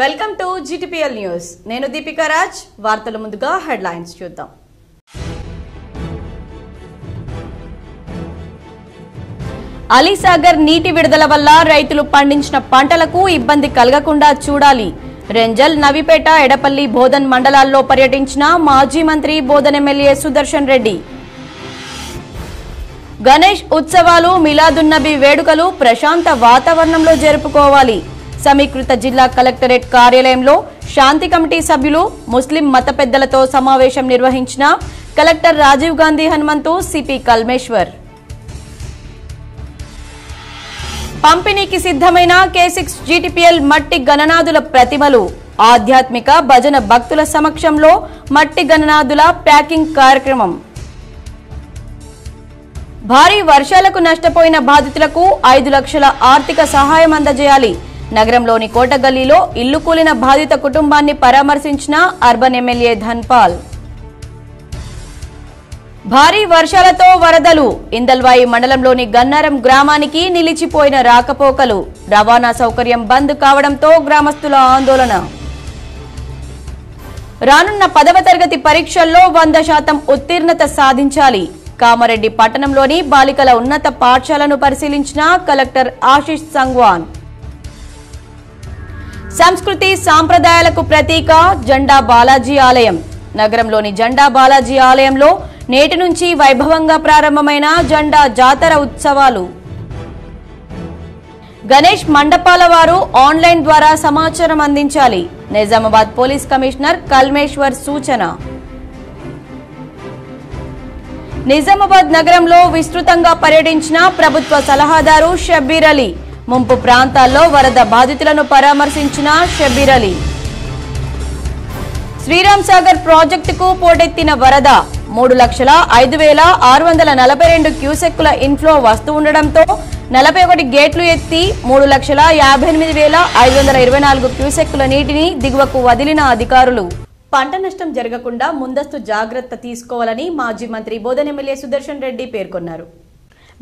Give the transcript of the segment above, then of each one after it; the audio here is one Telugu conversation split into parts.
Welcome to GTPL news. నేను దీపికా రాజ్. వార్తల ముందుగా హెడ్లైన్స్ చూద్దాం. అలీసాగర్ నీటి విడుదల వల్ల రైతులు పండించిన పంటలకు ఇబ్బంది కలగకుండా చూడాలి. రెంజల్, నవిపేట, ఎడపల్లి, బోధన్ మండలాల్లో పర్యటించిన మాజీ మంత్రి బోధన్ ఎమ్మెల్యే సుదర్శన్ రెడ్డి. గణేష్ ఉత్సవాలు, మిలాదున్నబీ వేడుకలు ప్రశాంత వాతావరణంలో జరుపుకోవాలి. సమీకృత జిల్లా కలెక్టరేట్ కార్యాలయంలో శాంతి కమిటీ సభ్యులు, ముస్లిం మత పెద్దలతో సమావేశం నిర్వహించిన కలెక్టర్ రాజీవ్ గాంధీ హనుమంతు, సిపి కల్మేశ్వర్. పంపిణీకి సిద్ధమైన K6 GTPL మట్టి గణనాథుల ప్రతిమలు. ఆధ్యాత్మిక భజన భక్తుల సమక్షంలో మట్టి గణనాథుల ప్యాకింగ్ కార్యక్రమం. భారీ వర్షాలకు నష్టపోయిన బాధితులకు 5 లక్షల ఆర్థిక సహాయం అందజేయాలి. నగరంలోని కోటగల్లీలో ఇల్లు కూలిన బాధిత కుటుంబాన్ని పరామర్శించిన అర్బన్ ఎమ్మెల్యే ధన్పాల్. భారీ వర్షాలతో వరదలు. ఇందల్వాయి మండలంలోని గన్నారం గ్రామానికి నిలిచిపోయిన రాకపోకలు. రవాణా సౌకర్యం బంద్ కావడంతో గ్రామస్తుల ఆందోళన. రానున్న 10వ తరగతి పరీక్షల్లో 100% ఉత్తీర్ణత సాధించాలి. కామారెడ్డి పట్టణంలోని బాలికల ఉన్నత పాఠశాలను పరిశీలించిన కలెక్టర్ ఆశిష్ సంగ్వాన్. సంస్కృతి సాంప్రదాయాలకు ప్రతీక జెండా బాలాజీ ఆలయం. నగరంలోని జెండా బాలాజీ ఆలయంలో నేటి నుంచి వైభవంగా ప్రారంభమైన జెండా జాతర ఉత్సవాలు. గణేష్ మండపాల వారు ఆన్లైన్ ద్వారా సమాచారం అందించాలి. నిజామాబాద్ పోలీస్ కమిషనర్ కల్మేశ్వర్ సూచన. నిజామాబాద్ నగరంలో విస్తృతంగా పర్యటించిన ప్రభుత్వ సలహాదారు షబ్బీర్ అలీ. ముంపు ప్రాంతాల్లో వరద బాధితులను పరామర్శించిన షబ్బీర్ అలీ. శ్రీరామ్ సాగర్ ప్రాజెక్టుకు పోటెత్తిన వరద. 3,05,642 క్యూసెక్కుల ఇన్ఫ్లో వస్తూ ఉండడంతో 41 గేట్లు ఎత్తి 3,58,524 క్యూసెక్కుల నీటిని దిగువకు వదిలిన అధికారులు. పంట నష్టం జరగకుండా ముందస్తు జాగ్రత్త తీసుకోవాలని మాజీ మంత్రి బోధన్ ఎమ్మెల్యే సుదర్శన్ రెడ్డి పేర్కొన్నారు.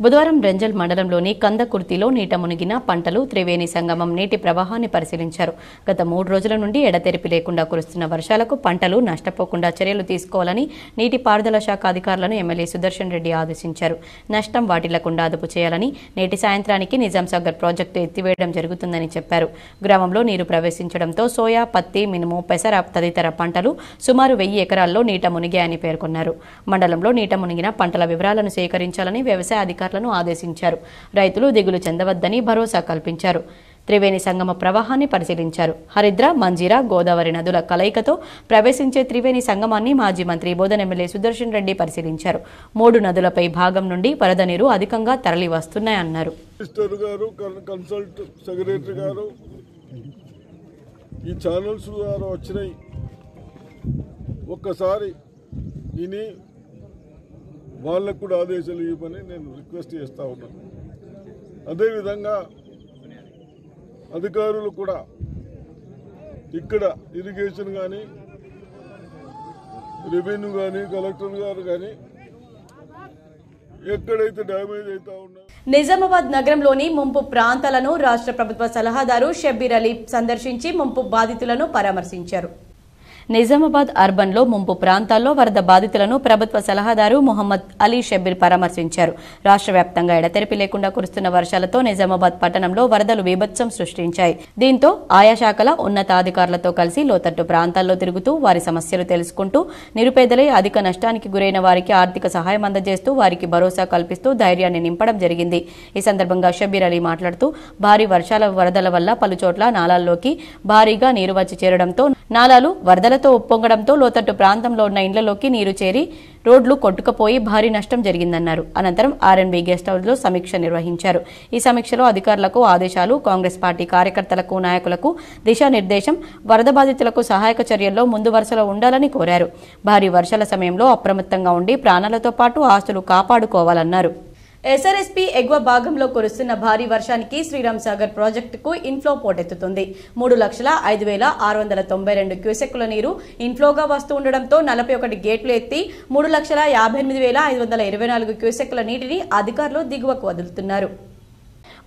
బుధవారం రెంజల్ మండలంలోని కందకుర్తిలో నీట మునిగిన పంటలు, త్రివేణి సంగమం నీటి ప్రవాహాన్ని పరిశీలించారు. గత 3 రోజుల నుండి ఎడతెరిపి లేకుండా కురుస్తున్న వర్షాలకు పంటలు నష్టపోకుండా చర్యలు తీసుకోవాలని నీటిపారుదల శాఖ అధికారులను ఎమ్మెల్యే సుదర్శన్ రెడ్డి ఆదేశించారు. నష్టం వాటిల్లకుండా అదుపు చేయాలని, నేటి సాయంత్రానికి నిజాంసాగర్ ప్రాజెక్టు ఎత్తివేయడం జరుగుతుందని చెప్పారు. గ్రామంలో నీరు ప్రవేశించడంతో సోయా, పత్తి, మినుము, పెసర తదితర పంటలు సుమారు 1000 ఎకరాల్లో నీట మునిగాయని పేర్కొన్నారు. మండలంలో నీట మునిగిన పంటల వివరాలను సేకరించాలని వ్యవసాయ అధికారులను ఆదేశించారు. రైతులు దిగులు చెందవద్దని భరోసా కల్పించారు. త్రివేణి సంగమ ప్రవాహాన్ని పరిశీలించారు. హరిద్ర, మంజీరా, గోదావరి నదుల కలయికతో ప్రవేశించే త్రివేణి సంగమాన్ని మాజీ మంత్రి బోధన్ ఎమ్మెల్యే సుదర్శన్ రెడ్డి పరిశీలించారు. 3 నదులపై భాగం నుండి వరద నీరు అధికంగా తరలి వస్తున్నాయన్నారు. ఈ ఛానల్స్ ద్వారా వచ్చినాయి, ఒక్కసారి విని వాళ్ళకు కూడా ఆదేశాలు ఇవ్వమని నేను రిక్వెస్ట్ చేస్తూ ఉన్నాను. అదేవిధంగా అధికారులు కూడా ఇక్కడ ఇరిగేషన్ కానీ, రెవెన్యూ కానీ, కలెక్టర్ గారు కానీ ఎక్కడైతే డ్యామేజ్ అవుతా ఉన్నా. నిజామాబాద్ నగరంలోని ముంపు ప్రాంతాలను రాష్ట్ర ప్రభుత్వ సలహాదారు షబ్బీర్ అలీ సందర్శించి ముంపు బాధితులను పరామర్శించారు. నిజామాబాద్ అర్బన్ లో ముంపు ప్రాంతాల్లో వరద బాధితులను ప్రభుత్వ సలహాదారు మొహమ్మద్ అలీ షబ్బీర్ పరామర్శించారు. రాష్ట్ర వ్యాప్తంగా ఎడతెరిపి లేకుండా కురుస్తున్న వర్షాలతో నిజామాబాద్ పట్టణంలో వరదలు బీభత్సం సృష్టించాయి. దీంతో ఆయా శాఖల ఉన్నతాధికారులతో కలిసి లోతట్టు ప్రాంతాల్లో తిరుగుతూ వారి సమస్యలు తెలుసుకుంటూ నిరుపేదలై అధిక నష్టానికి గురైన వారికి ఆర్థిక సహాయం అందజేస్తూ వారికి భరోసా కల్పిస్తూ ధైర్యాన్ని నింపడం జరిగింది. ఈ సందర్భంగా షబ్బీర్ అలీ మాట్లాడుతూ భారీ వర్షాల వరదల వల్ల పలుచోట్ల నాలాల్లోకి భారీగా నీరు వచ్చి చేరడంతో నాలాలు వరదలతో ఉప్పొంగడంతో లోతట్టు ప్రాంతంలో ఉన్న ఇండ్లలోకి నీరు చేరి రోడ్లు కొట్టుకుపోయి భారీ నష్టం జరిగిందన్నారు. అనంతరం R&B గెస్ట్ హౌస్ లో సమీక్ష నిర్వహించారు. ఈ సమీక్షలో అధికారులకు ఆదేశాలు, కాంగ్రెస్ పార్టీ కార్యకర్తలకు, నాయకులకు దిశానిర్దేశం, వరద బాధితులకు సహాయక చర్యల్లో ముందు వరుసలో ఉండాలని కోరారు. భారీ వర్షాల సమయంలో అప్రమత్తంగా ఉండి ప్రాణాలతో పాటు ఆస్తులు కాపాడుకోవాలన్నారు. ఎస్ఆర్ఎస్పీ ఎగువ భాగంలో కురుస్తున్న భారీ వర్షానికి శ్రీరామ్ సాగర్ ప్రాజెక్టుకు ఇన్ఫ్లో పోటెత్తుతుంది. 3,05,692 క్యూసెక్కుల నీరు ఇన్ఫ్లోగా వస్తూ ఉండడంతో 41 గేట్లు ఎత్తి 3,58,524 క్యూసెక్కుల నీటిని అధికారులు దిగువకు వదులుతున్నారు.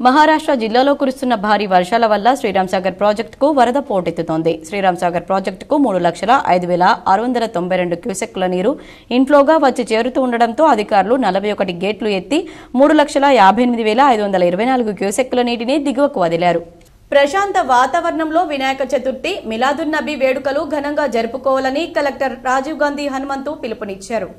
మహారాష్ట్ర జిల్లాలో కురుస్తున్న భారీ వర్షాల వల్ల శ్రీరాంసాగర్ ప్రాజెక్టుకు వరద పోటెత్తుతోంది. శ్రీరాంసాగర్ ప్రాజెక్టుకు 3,05,692 క్యూసెక్కుల నీరు ఇన్ఫ్లోగా వచ్చి చేరుతూ ఉండడంతో అధికారులు 41 గేట్లు ఎత్తి 3,58,524 క్యూసెక్కుల నీటిని దిగువకు వదిలారు. ప్రశాంత వాతావరణంలో వినాయక చతుర్థి మిలాదున్నబీ వేడుకలు ఘనంగా జరుపుకోవాలని కలెక్టర్ రాజీవ్ గాంధీ హనుమంతు పిలుపునిచ్చారు.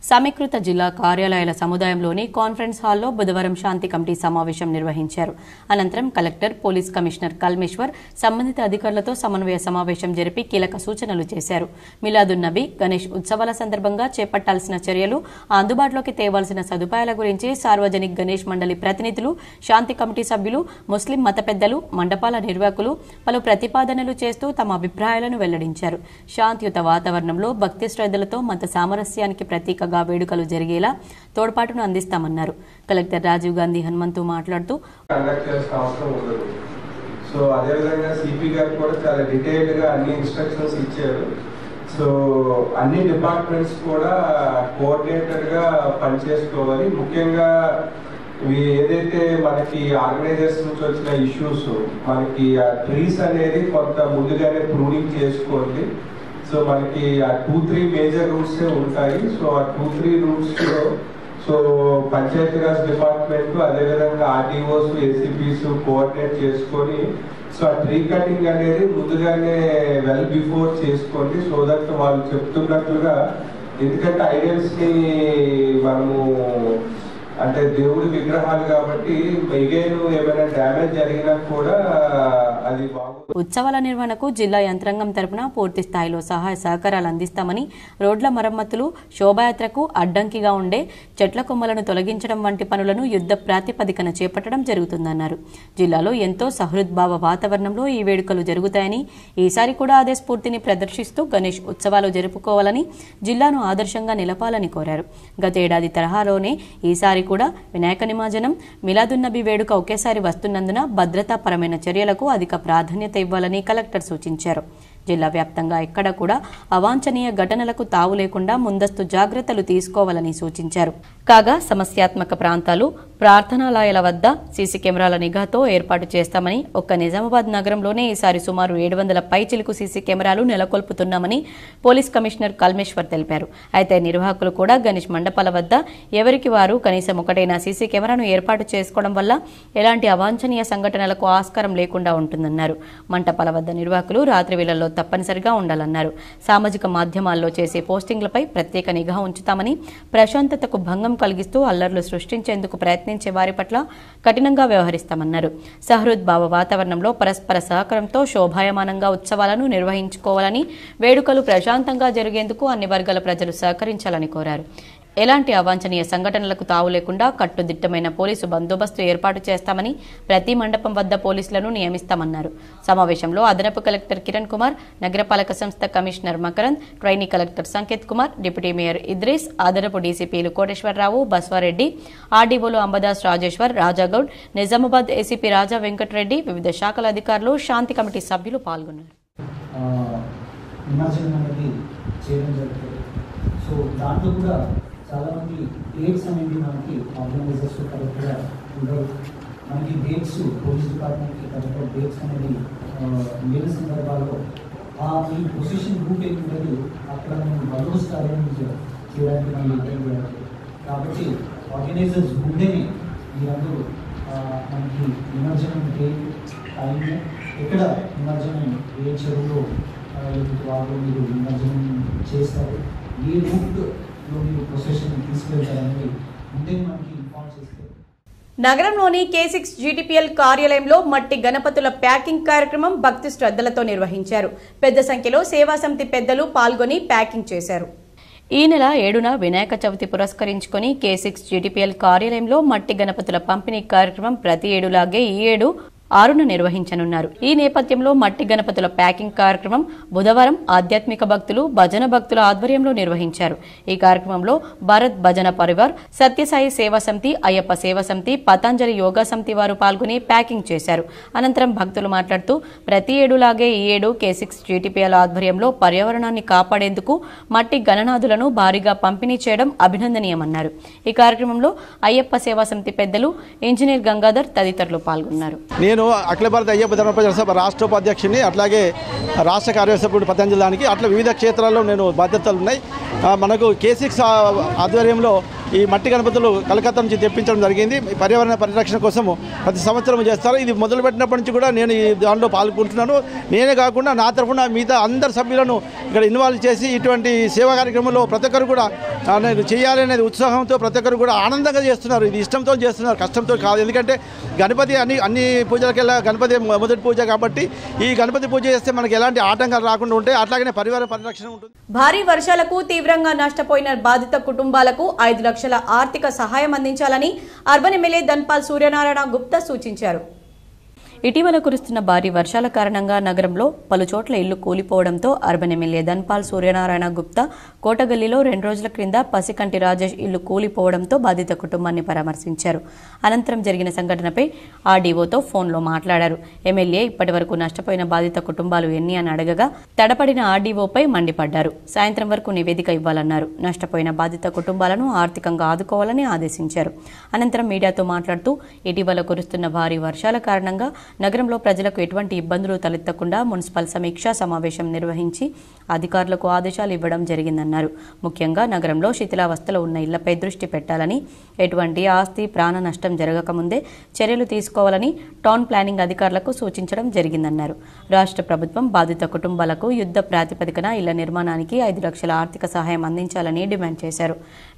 సమీకృత జిల్లా కార్యాలయాల సముదాయంలోని కాన్ఫరెన్స్ హాల్లో బుధవారం శాంతి కమిటీ సమావేశం నిర్వహించారు. అనంతరం కలెక్టర్, పోలీస్ కమిషనర్ కల్మేశ్వర్ సంబంధిత అధికారులతో సమన్వయ సమావేశం జరిపి కీలక సూచనలు చేశారు. మిలాదున్నబీ, గణేష్ ఉత్సవాల సందర్భంగా చేపట్టాల్సిన చర్యలు, అందుబాటులోకి తేవాల్సిన సదుపాయాల గురించి సార్వజనిక్ గణేష్ మండలి ప్రతినిధులు, శాంతి కమిటీ సభ్యులు, ముస్లిం మత పెద్దలు, మండపాల నిర్వాహకులు పలు ప్రతిపాదనలు చేస్తూ తమ అభిప్రాయాలను వెల్లడించారు. శాంతియుత వాతావరణంలో భక్తి శ్రద్ధలతో మత సామరస్యానికి ప్రతీకగా వేడుకలు జరిగేలా తోడ్పాటును అందిస్తామన్నారు. కలెక్టర్ రాజీవ్ గాంధీ హనుమంతు మాట్లాడుతూ సో అదేవిధంగా సిపి గారు కూడా చాలా డీటెయిల్డ్ గా అన్ని ఇన్స్ట్రక్షన్స్ ఇచ్చారు. సో అన్ని డిపార్ట్మెంట్స్ కూడా కోఆర్డినేటర్ గా పనిచేసుకోవాలి. ముఖ్యంగా ఏదైతే మనకి ఆర్గనైజర్స్ నుంచి వచ్చిన ఇష్యూస్, మనకి ఆ ట్రీస్ అనేది కొంత ముందుగానే ప్రూనింగ్ చేసుకోండి. సో మనకి ఆ 2-3 మేజర్ రూట్స్ ఉంటాయి. సో ఆ 2-3 రూట్స్ లో సో పంచాయతీరాజ్ డిపార్ట్మెంట్ అదేవిధంగా ఆర్డీఓస్, ఏసీపీస్ కోఆర్డినేట్ చేసుకొని సో ఆ ట్రీ కటింగ్ అనేది ముందుగానే వెల్ బిఫోర్ చేసుకోండి. సో దట్ వాళ్ళు చెప్తున్నట్లుగా, ఎందుకంటే ఐడల్స్ ని మనము అంటే దేవుడి విగ్రహాలు కాబట్టి మిగైన ఏమైనా డ్యామేజ్ జరిగినా కూడా అది బాగుంది. ఉత్సవాల నిర్వహణకు జిల్లా యంత్రాంగం తరపున పూర్తి స్థాయిలో సహాయ సహకారాలు అందిస్తామని, రోడ్ల మరమ్మతులు, శోభాయాత్రకు అడ్డంకిగా ఉండే చెట్ల కొమ్మలను తొలగించడం వంటి పనులను యుద్ధ ప్రాతిపదికన చేపట్టడం జరుగుతుందన్నారు. జిల్లాలో ఎంతో సహృద్భావ వాతావరణంలో ఈ వేడుకలు జరుగుతాయని, ఈసారి కూడా అదే స్ఫూర్తిని ప్రదర్శిస్తూ గణేష్ ఉత్సవాలు జరుపుకోవాలని, జిల్లాను ఆదర్శంగా నిలపాలని కోరారు. గతేడాది తరహాలోనే ఈసారి కూడా వినాయక నిమజ్జనం, మిలాదున్నబీ వేడుక ఒకేసారి వస్తున్నందున భద్రతాపరమైన చర్యలకు అధిక ప్రాధాన్యత ఇవ్వాలని కలెక్టర్ సూచించారు. జిల్లా వ్యాప్తంగా ఎక్కడ కూడా అవాంఛనీయ ఘటనలకు తావు లేకుండా ముందస్తు జాగ్రత్తలు తీసుకోవాలని సూచించారు. కాగా సమస్యాత్మక ప్రాంతాలు, ప్రార్థనాలయాల వద్ద సీసీ కెమెరాల నిఘాతో ఏర్పాటు చేస్తామని, ఒక్క నిజామాబాద్ నగరంలోనే ఈసారి సుమారు 700 పైచిలుకు సీసీ కెమెరాలు నెలకొల్పుతున్నామని పోలీస్ కమిషనర్ కల్మేశ్వర్ తెలిపారు. అయితే నిర్వాహకులు కూడా గణేష్ మండపాల వద్ద ఎవరికి వారు కనీసం ఒకటైనా సీసీ కెమెరాను ఏర్పాటు చేసుకోవడం వల్ల ఎలాంటి అవాంఛనీయ సంఘటనలకు ఆస్కారం లేకుండా ఉంటుందన్నారు. మంటపాల వద్ద నిర్వాహకులు రాత్రి వేళల్లో తప్పనిసరిగా ఉండాలన్నారు. సామాజిక మాధ్యమాల్లో చేసే పోస్టింగ్లపై ప్రత్యేక నిఘా ఉంచుతామని, ప్రశాంతతకు భంగం కలిగిస్తూ అల్లర్లు సృష్టించేందుకు ప్రయత్నించే వారి పట్ల కఠినంగా వ్యవహరిస్తామన్నారు. సహృద్భావ వాతావరణంలో పరస్పర సహకారంతో శోభాయమానంగా ఉత్సవాలను నిర్వహించుకోవాలని, వేడుకలు ప్రశాంతంగా జరిగేందుకు అన్ని వర్గాల ప్రజలు సహకరించాలని కోరారు. ఎలాంటి అవాంఛనీయ సంఘటనలకు తావు లేకుండా కట్టుదిట్టమైన పోలీసు బందోబస్తు ఏర్పాటు చేస్తామని, ప్రతి మండపం వద్ద పోలీసులను నియమిస్తామన్నారు. సమావేశంలో అదనపు కలెక్టర్ కిరణ్ కుమార్, నగరపాలక సంస్థ commissioner Makarand, trainee collector Sanket Kumar, deputy mayor Idris, అదనపు డీసీపీలు కోటేశ్వరరావు, బస్వారెడ్డి, ఆర్డీఓలు అంబదాస్ రాజేశ్వర్, రాజాగౌడ్, నిజామాబాద్ ఏసీపీ రాజా వెంకటరెడ్డి, వివిధ శాఖల అధికారులు, శాంతి కమిటీ సభ్యులు పాల్గొన్నారు. చాలా మంది డేట్స్ అనేది మనకి ఆర్గనైజర్స్ కరెక్ట్గా ఉండవు. మనకి డేట్స్ పోలీస్ డిపార్ట్మెంట్కి కరెక్ట్గా డేట్స్ అనేది లేని సందర్భాల్లో ఈ పొజిషన్ రూట్ ఏంటంటే అక్కడ మనం బందోబస్తు అరేంజ్ చేయడానికి మనం ఇబ్బంది చేయాలి. కాబట్టి ఆర్గనైజర్స్ ముందేనే మీరందరూ మనకి నిమజ్జనం టైం, ఎక్కడ నిమజ్జనం ఏ చెరువులో వాళ్ళు మీరు నిమజ్జనం చేస్తారు, ఏ రూట్ నగరంలోని K6 GTPL కార్యాలయంలో మట్టి గణపతుల ప్యాకింగ్ కార్యక్రమం భక్తి శ్రద్ధలతో నిర్వహించారు. పెద్ద సంఖ్యలో సేవా సమితి పెద్దలు పాల్గొని ప్యాకింగ్ చేశారు. ఈ నెల 7న వినాయక చవితి పురస్కరించుకుని K6 GTPL కార్యాలయంలో మట్టి గణపతుల పంపిణీ కార్యక్రమం ప్రతి ఏడులాగే ఈ ఏడు 6న నిర్వహించనున్నారు. ఈ నేపథ్యంలో మట్టి గణపతుల ప్యాకింగ్ కార్యక్రమం బుధవారం ఆధ్యాత్మిక భక్తులు, భజన భక్తుల ఆధ్వర్యంలో నిర్వహించారు. ఈ కార్యక్రమంలో భారత్ భజన పరివార్, సత్యసాయి సేవా సమితి, అయ్యప్ప సేవా సమితి, పతంజలి యోగా సమితి వారు పాల్గొని ప్యాకింగ్ చేశారు. అనంతరం భక్తులు మాట్లాడుతూ ప్రతి ఏడులాగే ఈ ఏడు K6 GTPL ఆధ్వర్యంలో పర్యావరణాన్ని కాపాడేందుకు మట్టి గణనాథులను భారీగా పంపిణీ చేయడం అభినందనీయమన్నారు. ఈ కార్యక్రమంలో అయ్యప్ప సేవా సమితి పెద్దలు ఇంజనీర్ గంగాధర్ తదితరులు పాల్గొన్నారు. నేను అఖిల భారత అయ్యప్ప ధర్మ ప్రచార సభ రాష్ట్ర ఉపాధ్యక్షుని, అట్లాగే రాష్ట్ర కార్యసభ్యుడు పతంజలి దానికి, అట్లా వివిధ క్షేత్రాల్లో నేను బాధ్యతలు ఉన్నాయి. మనకు K6 ఆధ్వర్యంలో ఈ మట్టి గణపతులు కలకత్తా నుంచి తెప్పించడం జరిగింది. పర్యావరణ పరిరక్షణ కోసము ప్రతి సంవత్సరం చేస్తారు. ఇది మొదలుపెట్టినప్పటి నుంచి కూడా నేను ఈ దాంట్లో పాల్గొంటున్నాను. నేనే కాకుండా నా తరఫున మిగతా అందరు సభ్యులను ఇక్కడ ఇన్వాల్వ్ చేసి ఇటువంటి సేవా కార్యక్రమంలో ప్రతి ఒక్కరు కూడా నేను చేయాలనేది ఉత్సాహంతో ప్రతి ఒక్కరు కూడా ఆనందంగా చేస్తున్నారు. ఇది ఇష్టంతో చేస్తున్నారు, కష్టంతో కాదు. ఎందుకంటే గణపతి అన్ని పూజలకెల్లా గణపతి మొదటి పూజ కాబట్టి ఈ గణపతి పూజ చేస్తే మనకి ఎలాంటి ఆటంకాలు రాకుండా ఉంటాయి. అట్లాగనే పర్యావరణ పరిరక్షణ ఉంటుంది. భారీ వర్షాలకు తీవ్రంగా నష్టపోయిన బాధిత కుటుంబాలకు 5 లక్షల ఆర్థిక సహాయం అందించాలని అర్బన్ ఎమ్మెల్యే ధన్పాల్ సూర్యనారాయణ గుప్తా సూచించారు. ఇటీవల కురుస్తున్న భారీ వర్షాల కారణంగా నగరంలో పలుచోట్ల ఇళ్లు కూలిపోవడంతో అర్బన్ ఎమ్మెల్యే ధన్పాల్ సూర్యనారాయణ గుప్తా కోటగల్లీలో 2 రోజుల క్రింద పసికంటి రాజేష్ ఇల్లు కూలిపోవడంతో బాధిత కుటుంబాన్ని పరామర్శించారు. అనంతరం జరిగిన సంఘటనపై ఆర్డీఓతో ఫోన్లో మాట్లాడారు. ఎమ్మెల్యే ఇప్పటివరకు నష్టపోయిన బాధిత కుటుంబాలు ఎన్ని అని అడగగా తడపడిన ఆర్డీఓపై మండిపడ్డారు. సాయంత్రం వరకు నివేదిక ఇవ్వాలన్నారు. నష్టపోయిన బాధిత కుటుంబాలను ఆర్థికంగా ఆదుకోవాలని ఆదేశించారు. అనంతరం మీడియాతో మాట్లాడుతూ ఇటీవల కురుస్తున్న భారీ వర్షాల కారణంగా నగరంలో ప్రజలకు ఎటువంటి ఇబ్బందులు తలెత్తకుండా మున్సిపల్ సమీక్షా సమావేశం నిర్వహించి అధికారులకు ఆదేశాలు ఇవ్వడం జరిగిందన్నారు. ముఖ్యంగా నగరంలో శిథిలావస్థలో ఉన్న ఇళ్లపై దృష్టి పెట్టాలని, ఎటువంటి ఆస్తి ప్రాణ నష్టం జరగకముందే చర్యలు తీసుకోవాలని టౌన్ ప్లానింగ్ అధికారులకు సూచించడం జరిగిందన్నారు. రాష్ట్ర ప్రభుత్వం బాధిత కుటుంబాలకు యుద్ధ ప్రాతిపదికన ఇళ్ల నిర్మాణానికి 5 లక్షల ఆర్థిక సహాయం అందించాలని డిమాండ్ చేశారు.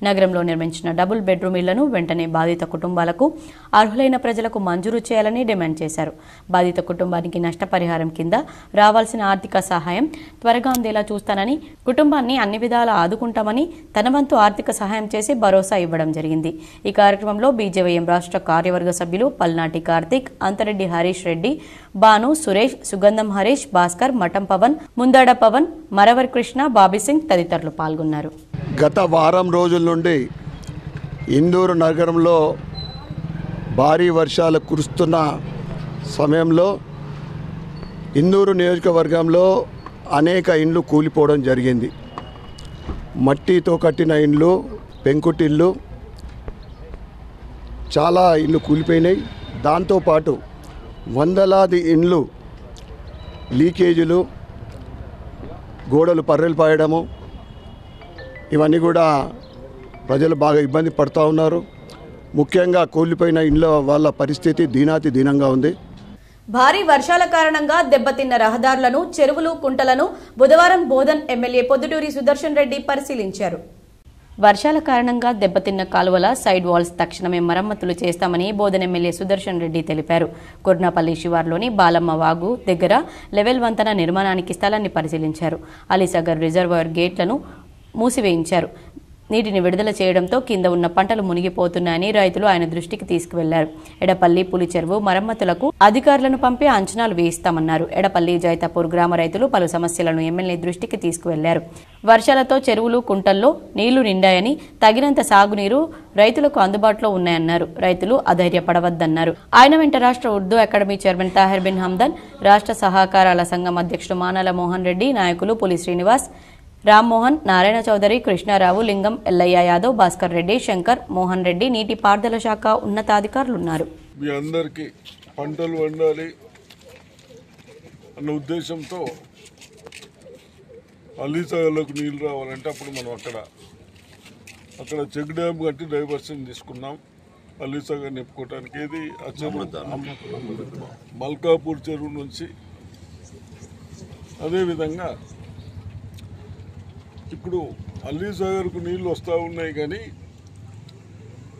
నగరంలో నిర్మించిన డబుల్ బెడ్రూమ్ ఇళ్లను వెంటనే బాధిత కుటుంబాలకు, అర్హులైన ప్రజలకు మంజూరు చేయాలని డిమాండ్ చేశారు. బాధిత కుటుంబానికి నష్టపరిహారం కింద రావాల్సిన ఆర్థిక సహాయం త్వరగా అందేలా చూస్తానని, కుటుంబాన్ని అన్ని విధాలా ఆదుకుంటామని తన వంతు ఆర్థిక సహాయం చేసి భరోసా ఇవ్వడం జరిగింది. ఈ కార్యక్రమంలో బీజేవైఎం రాష్ట్ర కార్యవర్గ సభ్యులు పల్నాటి కార్తిక్, అంతరెడ్డి హరీష్ రెడ్డి, బాను, సురేష్, సుగంధం హరీష్, భాస్కర్, మఠం పవన్, ముందాడ పవన్, మరవర్ కృష్ణ, బాబీసింగ్ తదితరులు పాల్గొన్నారు. గత వారం రోజుల నుండి ఇందూరు నగరంలో భారీ వర్షాలు కురుస్తున్న సమయంలో ఇందూరు నియోజకవర్గంలో అనేక ఇండ్లు కూలిపోవడం జరిగింది. మట్టితో కట్టిన ఇండ్లు, పెంకుటిల్లు, చాలా ఇండ్లు కూలిపోయినాయి. దాంతోపాటు వందలాది ఇండ్లు లీకేజీలు, గోడలు పర్రెలు పాయడము, ఇవన్నీ కూడా ప్రజలు బాగా ఇబ్బంది పడుతూ ఉన్నారు. ముఖ్యంగా కూలిపోయిన ఇండ్ల వాళ్ళ పరిస్థితి దీనాతి దీనంగా ఉంది. భారీ వర్షాల కారణంగా దెబ్బతిన్న రహదారులను, చెరువులు, కుంటలను బుధవారం బోధన్ ఎమ్మెల్యే పొద్దుటూరి సుదర్శన్ రెడ్డి పరిశీలించారు. వర్షాల కారణంగా దెబ్బతిన్న కాలువల సైడ్ వాల్స్ తక్షణమే మరమ్మతులు చేస్తామని బోధన్ ఎమ్మెల్యే సుదర్శన్ రెడ్డి తెలిపారు. కొర్నాపల్లి శివార్లోని బాలమ్మ వాగు దగ్గర లెవెల్ వంతెన నిర్మాణానికి స్థలాన్ని పరిశీలించారు. అలీసాగర్ రిజర్వాయర్ గేట్లను మూసివేయించారు. నీటిని విడుదల చేయడంతో కింద ఉన్న పంటలు మునిగిపోతున్నాయని రైతులు ఆయన దృష్టికి తీసుకువెళ్లారు. ఎడపల్లి పులి చెరువు మరమ్మతులకు అధికారులను పంపి అంచనాలు వేయిస్తామన్నారు. ఎడపల్లి జైతాపూర్ గ్రామ రైతులు పలు సమస్యలను ఎమ్మెల్యే దృష్టికి తీసుకువెళ్లారు. వర్షాలతో చెరువులు, కుంటల్లో నీళ్లు నిండాయని, తగినంత సాగునీరు రైతులకు అందుబాటులో ఉన్నాయన్నారు. రైతులు అధైర్యపడవద్దన్నారు. ఆయన వెంట రాష్ట్ర ఉర్దూ అకాడమీ చైర్మన్ తాహిర్ బిన్ హందన్, రాష్ట్ర సహకారాల సంఘం అధ్యక్షుడు మానాల మోహన్ రెడ్డి, నాయకులు పులి శ్రీనివాస్, రామ్మోహన్, నారాయణ చౌదరి, కృష్ణారావు, లింగం, ఎల్లయ్య యాదవ్, భాస్కర్ రెడ్డి, శంకర్, మోహన్ రెడ్డి, నీటిపారుదల శాఖ ఉన్నతాధికారులున్నారు. మీ అందరికీ పంటలు వండాలి అన్న ఉద్దేశంతో అలీసాగర్లోకి నీళ్ళు రావాలంటే అప్పుడు మనం అక్కడ చెక్ డ్యామ్ కట్టి డైవర్షన్ తీసుకున్నాం. అలీసాగర్ నింపుకోవటానికి ఇది ఆ చెరువు మల్కాపూర్ చెరువు నుంచి. అదేవిధంగా ఇప్పుడు అలీసాగర్కు నీళ్ళు వస్తూ ఉన్నాయి, కానీ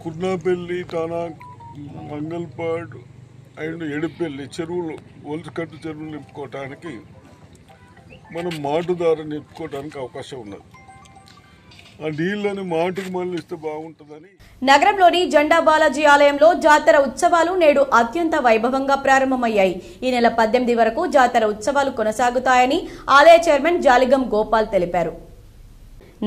కుర్నాపల్లి, తానా, మంగల్పాడ్ అండ్ ఎడిపల్లి చెరువులు, ఒలికట్టు చెరువులు నింపుకోవటానికి మనం మాటు ద్వారా నింపుకోవడానికి అవకాశం ఉన్నది. ఆ నీళ్ళని మాటికి మళ్ళిస్తే బాగుంటుందని. నగరంలోని జెండా బాలాజీ ఆలయంలో జాతర ఉత్సవాలు నేడు అత్యంత వైభవంగా ప్రారంభమయ్యాయి. ఈ నెల 18 వరకు జాతర ఉత్సవాలు కొనసాగుతాయని ఆలయ చైర్మన్ జాలిగం గోపాల్ తెలిపారు.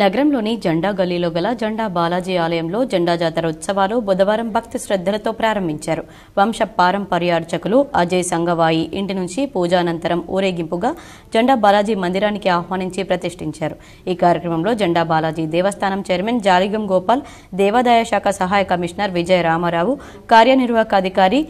నగరంలోని జెండా గల్లీలో గల జెండా బాలాజీ ఆలయంలో జెండా జాతర ఉత్సవాలు బుధవారం భక్తి శ్రద్ధలతో ప్రారంభించారు. వంశ పారంపర్యార్చకులు అజయ్ సంగవాయి ఇంటి నుంచి పూజానంతరం ఊరేగింపుగా జెండా బాలాజీ మందిరానికి ఆహ్వానించి ప్రతిష్ఠించారు. ఈ కార్యక్రమంలో జెండా బాలాజీ దేవస్థానం చైర్మన్ జాలిగం గోపాల్, దేవాదాయ శాఖ సహాయ కమిషనర్ విజయ రామారావు, కార్యనిర్వాహకాధికారి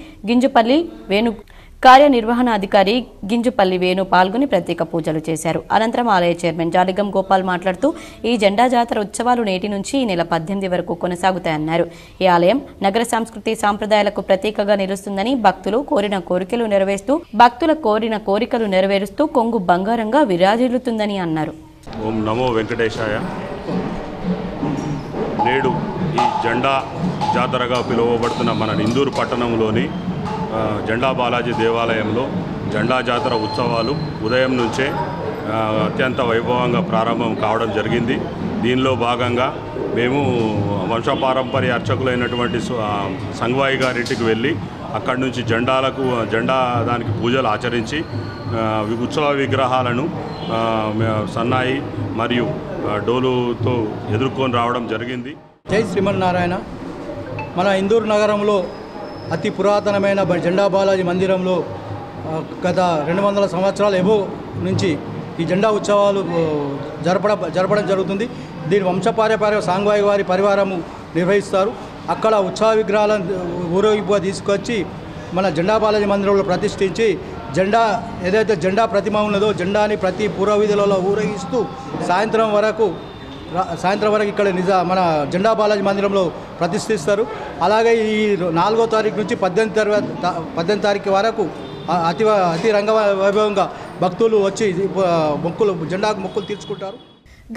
కార్యనిర్వహణాధికారి గింజుపల్లి వేణు పాల్గొని ప్రత్యేక పూజలు చేశారు. అనంతరం ఆలయ చైర్మన్ జాలిగం గోపాల్ మాట్లాడుతూ ఈ జెండా జాతర ఉత్సవాలు నేటి నుంచి ఈ నెల 18 వరకు కొనసాగుతాయన్నారు. ఈ ఆలయం నగర సంస్కృతి సాంప్రదాయాలకు ప్రతీకగా నిలుస్తుందని, భక్తుల కోరిన కోరికలు నెరవేరుస్తూ కొంగు బంగారంగా విరాజిల్లుతుందని అన్నారు. ఓం నమో వెంకటేశాయ. నేడు ఈ జెండా జాతరగా పిలువబడుతున్న మన ఇందూరు పట్టణంలోని జెండా బాలాజీ దేవాలయంలో జెండా జాతర ఉత్సవాలు ఉదయం నుంచే అత్యంత వైభవంగా ప్రారంభం కావడం జరిగింది. దీనిలో భాగంగా మేము వంశపారంపర్య అర్చకులైనటువంటి సంగవాయి గారింటికి వెళ్ళి అక్కడి నుంచి జెండా దానికి పూజలు ఆచరించి ఉత్సవ విగ్రహాలను సన్నాయి మరియు డోలుతో ఎదుర్కొని రావడం జరిగింది. జై శ్రీమన్నారాయణ. మన ఇందూరు నగరంలో అతి పురాతనమైన జెండా బాలాజీ మందిరంలో గత 200 సంవత్సరాల ఎబో నుంచి ఈ జెండా ఉత్సవాలు జరపడం జరుగుతుంది. దీని వంశపారంపర్య సాంగవాయి వారి పరివారము నిర్వహిస్తారు. అక్కడ ఉత్సవ విగ్రహాలను ఊరేగింపుగా తీసుకొచ్చి మన జెండా బాలాజీ మందిరంలో ప్రతిష్ఠించి ఏదైతే జెండా ప్రతిమ ఉన్నదో జెండాని ప్రతి పూర్వవీధులలో ఊరేగిస్తూ సాయంత్రం వరకు ఇక్కడ మన జెండా బాలాజీ మందిరంలో ప్రతిష్ఠిస్తారు. అలాగే ఈ 4వ తారీఖు నుంచి 18 తారీఖు వరకు అతి రంగ వైభవంగా భక్తులు వచ్చి జెండాకు మొక్కులు తీర్చుకుంటారు.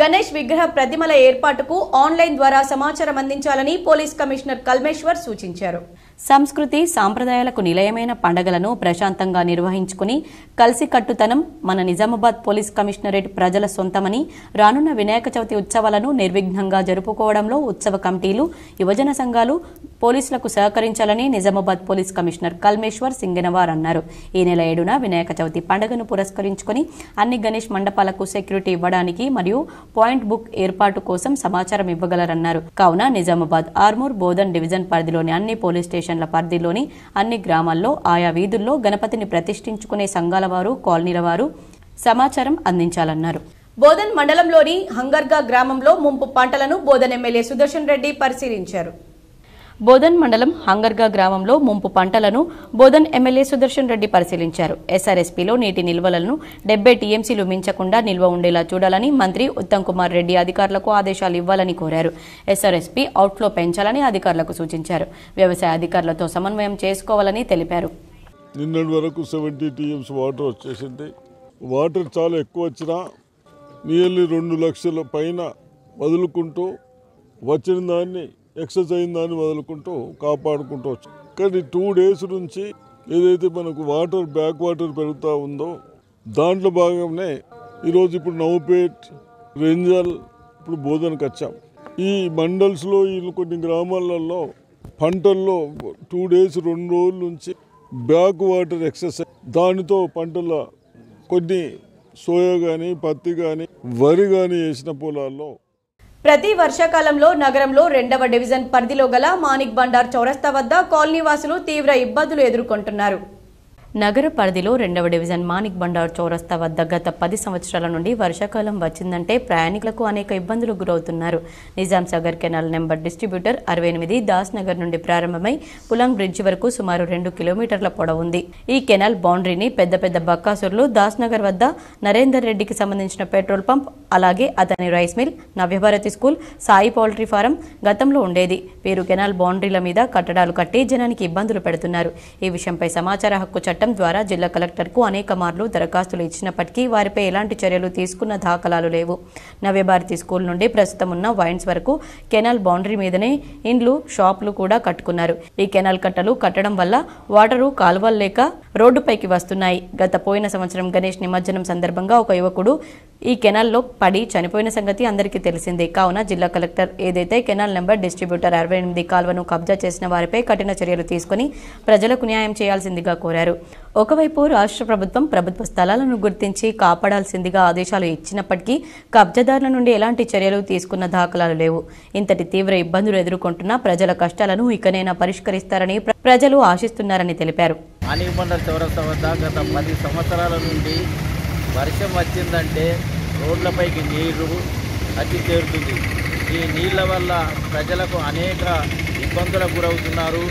గణేష్ విగ్రహ ప్రతిమల ఏర్పాటుకు ఆన్లైన్ ద్వారా సమాచారం అందించాలని పోలీస్ కమిషనర్ కల్మేశ్వర్ సూచించారు. సంస్కృతి సాంప్రదాయాలకు నిలయమైన పండుగలను ప్రశాంతంగా నిర్వహించుకుని కలిసికట్టుతనం మన నిజామాబాద్ పోలీస్ కమిషనరేట్ ప్రజల సొంతమని, రానున్న వినాయక చవితి ఉత్సవాలను నిర్విఘ్నంగా జరుపుకోవడంలో ఉత్సవ కమిటీలు, యువజన సంఘాలు పోలీసులకు సహకరించాలని నిజామాబాద్ పోలీస్ కమిషనర్ కల్మేశ్వర్ సింగనవార్ అన్నారు. ఈ నెల 7న వినాయక చవితి పండుగను పురస్కరించుకుని అన్ని గణేష్ మండపాలకు సెక్యూరిటీ ఇవ్వడానికి మరియు పాయింట్ బుక్ ఏర్పాటు కోసం సమాచారం ఇవ్వగలరన్నారు. కావున నిజామాబాద్ ఆర్మూర్ బోధన్ డివిజన్ పరిధిలోని అన్ని పోలీస్ స్టేషన్ల పరిధిలోని అన్ని గ్రామాల్లో ఆయా వీధుల్లో గణపతిని ప్రతిష్ఠించుకునే సంఘాల వారు, కాలనీల వారు సమాచారం అందించాలన్నారు. బోధన్ మండలంలోని హంగర్గా గ్రామంలో ముంపు పంటలను బోధన్ ఎమ్మెల్యే సుదర్శన్ రెడ్డి పరిశీలించారు. బోధన్ మండలం హంగర్గా గ్రామంలో ముంపు పంటలను బోధన్ ఎమ్మెల్యే సుదర్శన్ రెడ్డి పరిశీలించారు. ఎస్ఆర్ఎస్పీలో నీటి నిల్వలను 70 టీఎంసీలు మించకుండా నిల్వ ఉండేలా చూడాలని మంత్రి ఉత్తమ్ కుమార్ రెడ్డి అధికారులకు ఆదేశాలు ఇవ్వాలని కోరారు. ఎస్ఆర్ఎస్పీ అవుట్ఫ్లో పెంచాలని అధికారులకు సూచించారు. వ్యవసాయ అధికారులతో సమన్వయం చేసుకోవాలని తెలిపారు. నిన్నటి వరకు 70 టీఎంస్ వాటర్ వచ్చేసింది. వాటర్ చాలా ఎక్కువ వచ్చినా నియర్లీ 2 లక్షల పైన వదులుకుంటూ వచ్చిన దాన్ని ఎక్సెస్ అయిన దాన్ని వదులుకుంటూ కాపాడుకుంటూ వచ్చు. కానీ 2 డేస్ నుంచి ఏదైతే మనకు బ్యాక్ వాటర్ పెరుగుతూ ఉందో దాంట్లో భాగంగానే ఈరోజు ఇప్పుడు నవపేట్, రెంజల్, ఇప్పుడు బోధనకు వచ్చాం. ఈ మండల్స్లో కొన్ని గ్రామాలలో పంటల్లో 2 డేస్ 2 రోజుల నుంచి బ్యాక్ వాటర్ ఎక్సెస్ దానితో పంటల కొన్ని సోయా కానీ, పత్తి కానీ, వరి కానీ వేసిన పొలాల్లో ప్రతి వర్షాకాలంలో నగరంలో 2వ డివిజన్ పరిధిలో గల మాణిక్ బండార్ చౌరస్తా వద్ద కాలనీ వాసులు తీవ్ర ఇబ్బందులు ఎదుర్కొంటున్నారు. నగర పరిధిలో 2వ డివిజన్ మాణిక్ బండార్ చౌరస్తా వద్ద గత 10 సంవత్సరాల నుండి వర్షాకాలం వచ్చిందంటే ప్రయాణికులకు అనేక ఇబ్బందులు గురవుతున్నారు. Nizam Sagar canal number distributor 68 Das Nagar నుండి ప్రారంభమై పులాంగ్ బ్రిడ్జి వరకు సుమారు 2 కిలోమీటర్ల పొడవుంది. ఈ కెనాల్ బౌండరీని పెద్ద పెద్ద బక్కాసురులు దాస్ నగర్ వద్ద నరేందర్ రెడ్డికి సంబంధించిన పెట్రోల్ పంప్, అలాగే అతని rice mill, Navyabharati school, Sai poultry farm గతంలో ఉండేది. వీరు కెనాల్ బౌండరీల మీద కట్టడాలు కట్టి జనానికి ఇబ్బందులు పెడుతున్నారు. ఈ విషయంపై సమాచార హక్కు చట్టం ద్వారా జిల్లా కలెక్టర్కు అనేక మార్లు దరఖాస్తులు ఇచ్చినప్పటికీ వారిపై ఎలాంటి చర్యలు తీసుకున్న దాఖలాలు లేవు. నవ్యభారతి స్కూల్ నుండి ప్రస్తుతం ఉన్న వైన్స్ వరకు కెనాల్ బౌండరీ మీదనే ఇండ్లు, షాపులు కూడా కట్టుకున్నారు. ఈ కెనాల్ కట్టలు కట్టడం వల్ల వాటరు కాలువలు లేక రోడ్డుపైకి వస్తున్నాయి. గత పోయిన సంవత్సరం గణేష్ నిమజ్జనం సందర్భంగా ఒక యువకుడు ఈ కెనాల్లో పడి చనిపోయిన సంగతి అందరికీ తెలిసిందే. కావున జిల్లా కలెక్టర్ ఏదైతే కెనాల్ నెంబర్ డిస్ట్రిబ్యూటర్ 68 కాల్వను కబ్జా చేసిన వారిపై కఠిన చర్యలు తీసుకుని ప్రజలకు న్యాయం చేయాల్సిందిగా కోరారు. ఒకవైపు రాష్ట్ర ప్రభుత్వం ప్రభుత్వ స్థలాలను గుర్తించి కాపాడాల్సిందిగా ఆదేశాలు ఇచ్చినప్పటికీ కబ్జాదారుల నుండి ఎలాంటి చర్యలు తీసుకున్న దాఖలాలు లేవు. ఇంతటి తీవ్ర ఇబ్బందులు ఎదుర్కొంటున్న ప్రజల కష్టాలను ఇకనైనా పరిష్కరిస్తారని ప్రజలు ఆశిస్తున్నారని తెలిపారు. మాణికబండ చౌరస్తా వద్ద గత 10 సంవత్సరాల నుండి వర్షం వచ్చిందంటే రోడ్లపైకి నీరు అతి చేరుతుంది. ఈ నీళ్ల వల్ల ప్రజలకు అనేక ఇబ్బందులకు గురవుతున్నారు.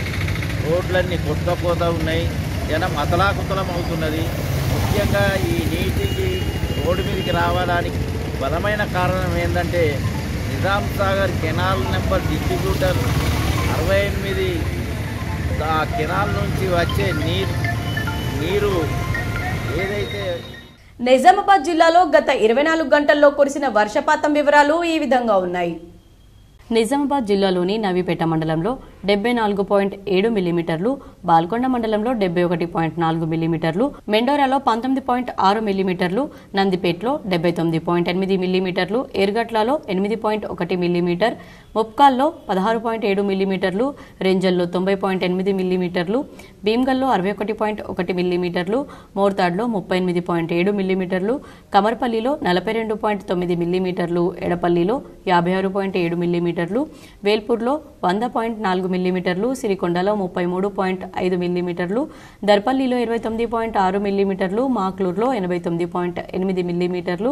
రోడ్లన్నీ కొట్టుకపోతూ ఉన్నాయి. జనం అతలాకుతలం అవుతున్నది. ముఖ్యంగా ఈ నీటికి రోడ్డు మీదకి రావడానికి బలమైన కారణం ఏంటంటే Nizam Sagar canal number distributor 68 ఆ కెనాల్ నుంచి వచ్చే నీరు ఏదైతే నిజామాబాద్ జిల్లాలో గత 24 గంటల్లో కురిసిన వర్షపాతం వివరాలు ఈ విధంగా ఉన్నాయి. నిజామాబాద్ జిల్లాలోని నవీపేట మండలంలో 74.7 మిల్లీమీటర్లు, బాల్కొండ మండలంలో 71.4 మిల్లీమీటర్లు, మెండోరాలో 19.6 మిల్లీమీటర్లు, నందిపేటలో 79.8 మిల్లీమీటర్లు, ఎర్గట్లలో 8.1 మిల్లీమీటర్, ముప్కాల్లో 16.7 మిల్లీమీటర్లు, రెంజల్లో 90.8 మిల్లీమీటర్లు, భీమ్గల్లో 61.1 మిల్లీమీటర్లు, మోర్తాడ్లో 38.7 మిల్లీమీటర్లు, కమర్పల్లిలో 42.9 మిల్లీమీటర్లు, ఎడపల్లిలో 56.7 మిల్లీమీటర్లు, వేల్పూర్లో 100.4 మిల్లీమీటర్లు, సిరికొండలో 33.5 మిల్లీమీటర్లు, దర్పల్లిలో 29.6 మిల్లీమీటర్లు, మాక్లూరులో 89.8 మిల్లీమీటర్లు,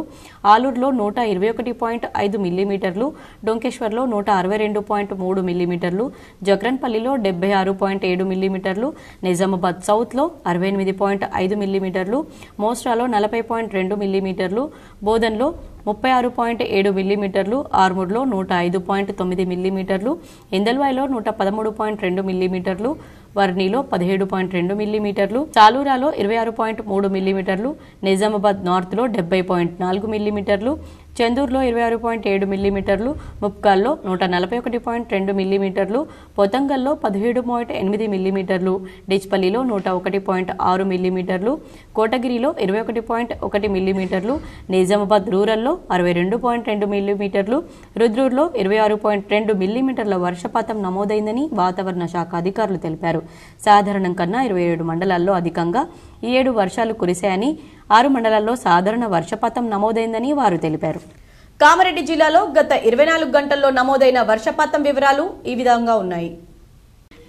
ఆలూరులో 121.5 మిల్లీమీటర్లు, డొంకేశ్వర్లో 162.3 మిల్లీమీటర్లు, జక్రన్పల్లిలో 76.7 మిల్లీమీటర్లు, నిజామాబాద్ సౌత్లో 68.5 మిల్లీమీటర్లు, మోస్రాలో 40.2 మిల్లీమీటర్లు, బోధన్లో 36.7 మిల్లీమీటర్లు, ఆర్మూర్లో 105.9 మిల్లీమీటర్లు, ఇందల్వాయిలో 113.2 మిల్లీమీటర్లు, వర్ణిలో 17.2 మిల్లీమీటర్లు, చాలూరాలో 26.3 మిల్లీమీటర్లు, నిజామాబాద్ నార్త్లో 70.4 మిల్లీమీటర్లు, చందూరులో 26.7 మిల్లీమీటర్లు, ముప్కాల్లో 141.2 మిల్లీమీటర్లు, పొతంగల్లో 17.8 మిల్లీమీటర్లు, డిచ్పల్లిలో 101.6 మిల్లీమీటర్లు, కోటగిరిలో 21.1 మిల్లీమీటర్లు, నిజామాబాద్ రూరల్లో 62.2 మిల్లీమీటర్లు, రుద్రూర్లో 26.2 మిల్లీమీటర్ల వర్షపాతం నమోదైందని వాతావరణ శాఖ అధికారులు తెలిపారు. సాధారణం కన్నా 27 మండలాల్లో అధికంగా ఈ 7 వర్షాలు కురిశాయని, 6 మండలాల్లో సాధారణ వర్షపాతం నమోదైందని వారు తెలిపారు. కామారెడ్డి జిల్లాలో గత 24 గంటల్లో నమోదైన వర్షపాతం వివరాలు ఈ విధంగా ఉన్నాయి.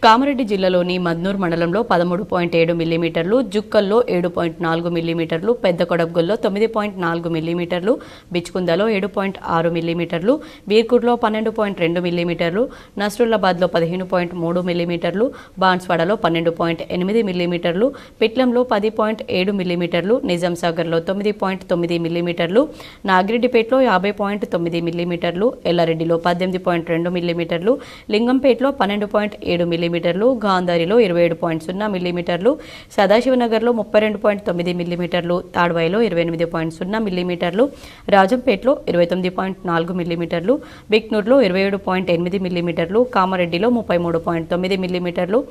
కామారెడ్డి జిల్లాలోని మద్నూర్ మండలంలో 13.7 మిల్లీమీటర్లు, జుక్కల్లో 7.4 మిల్లీమీటర్లు, పెద్ద కొడబ్గల్లో 9.4 మిల్లీమీటర్లు, బిచ్కుందలో 7.6 మిల్లీమీటర్లు, బీర్కూర్లో 12.2 మిల్లీమీటర్లు, నస్రుల్లాబాద్లో 15.3 మిల్లీమీటర్లు, బాన్స్వాడలో 12.8 మిల్లీమీటర్లు, పిట్లంలో 10.7 మిల్లీమీటర్లు, నిజాంసాగర్లో 9.9 మిల్లీమీటర్లు, నాగిరెడ్డిపేటలో 50.9 మిల్లీమీటర్లు, ఎల్లారెడ్డిలో 18.2 మిల్లీమీటర్లు, లింగంపేటలో 12.7 మిల్లీమీటర్లు, గాంధారిలో 27.0 మిల్లీమీటర్లు, సదాశివనగర్లో 32.9 మిల్లీమీటర్లు, తాడ్వాయిలో 28.0 మిల్లీమీటర్లు, రాజంపేటలో 29.4 మిల్లీమీటర్లు, బిక్నూర్లో 27.8 మిల్లీమీటర్లు, కామారెడ్డిలో 33.9 మిల్లీమీటర్లు,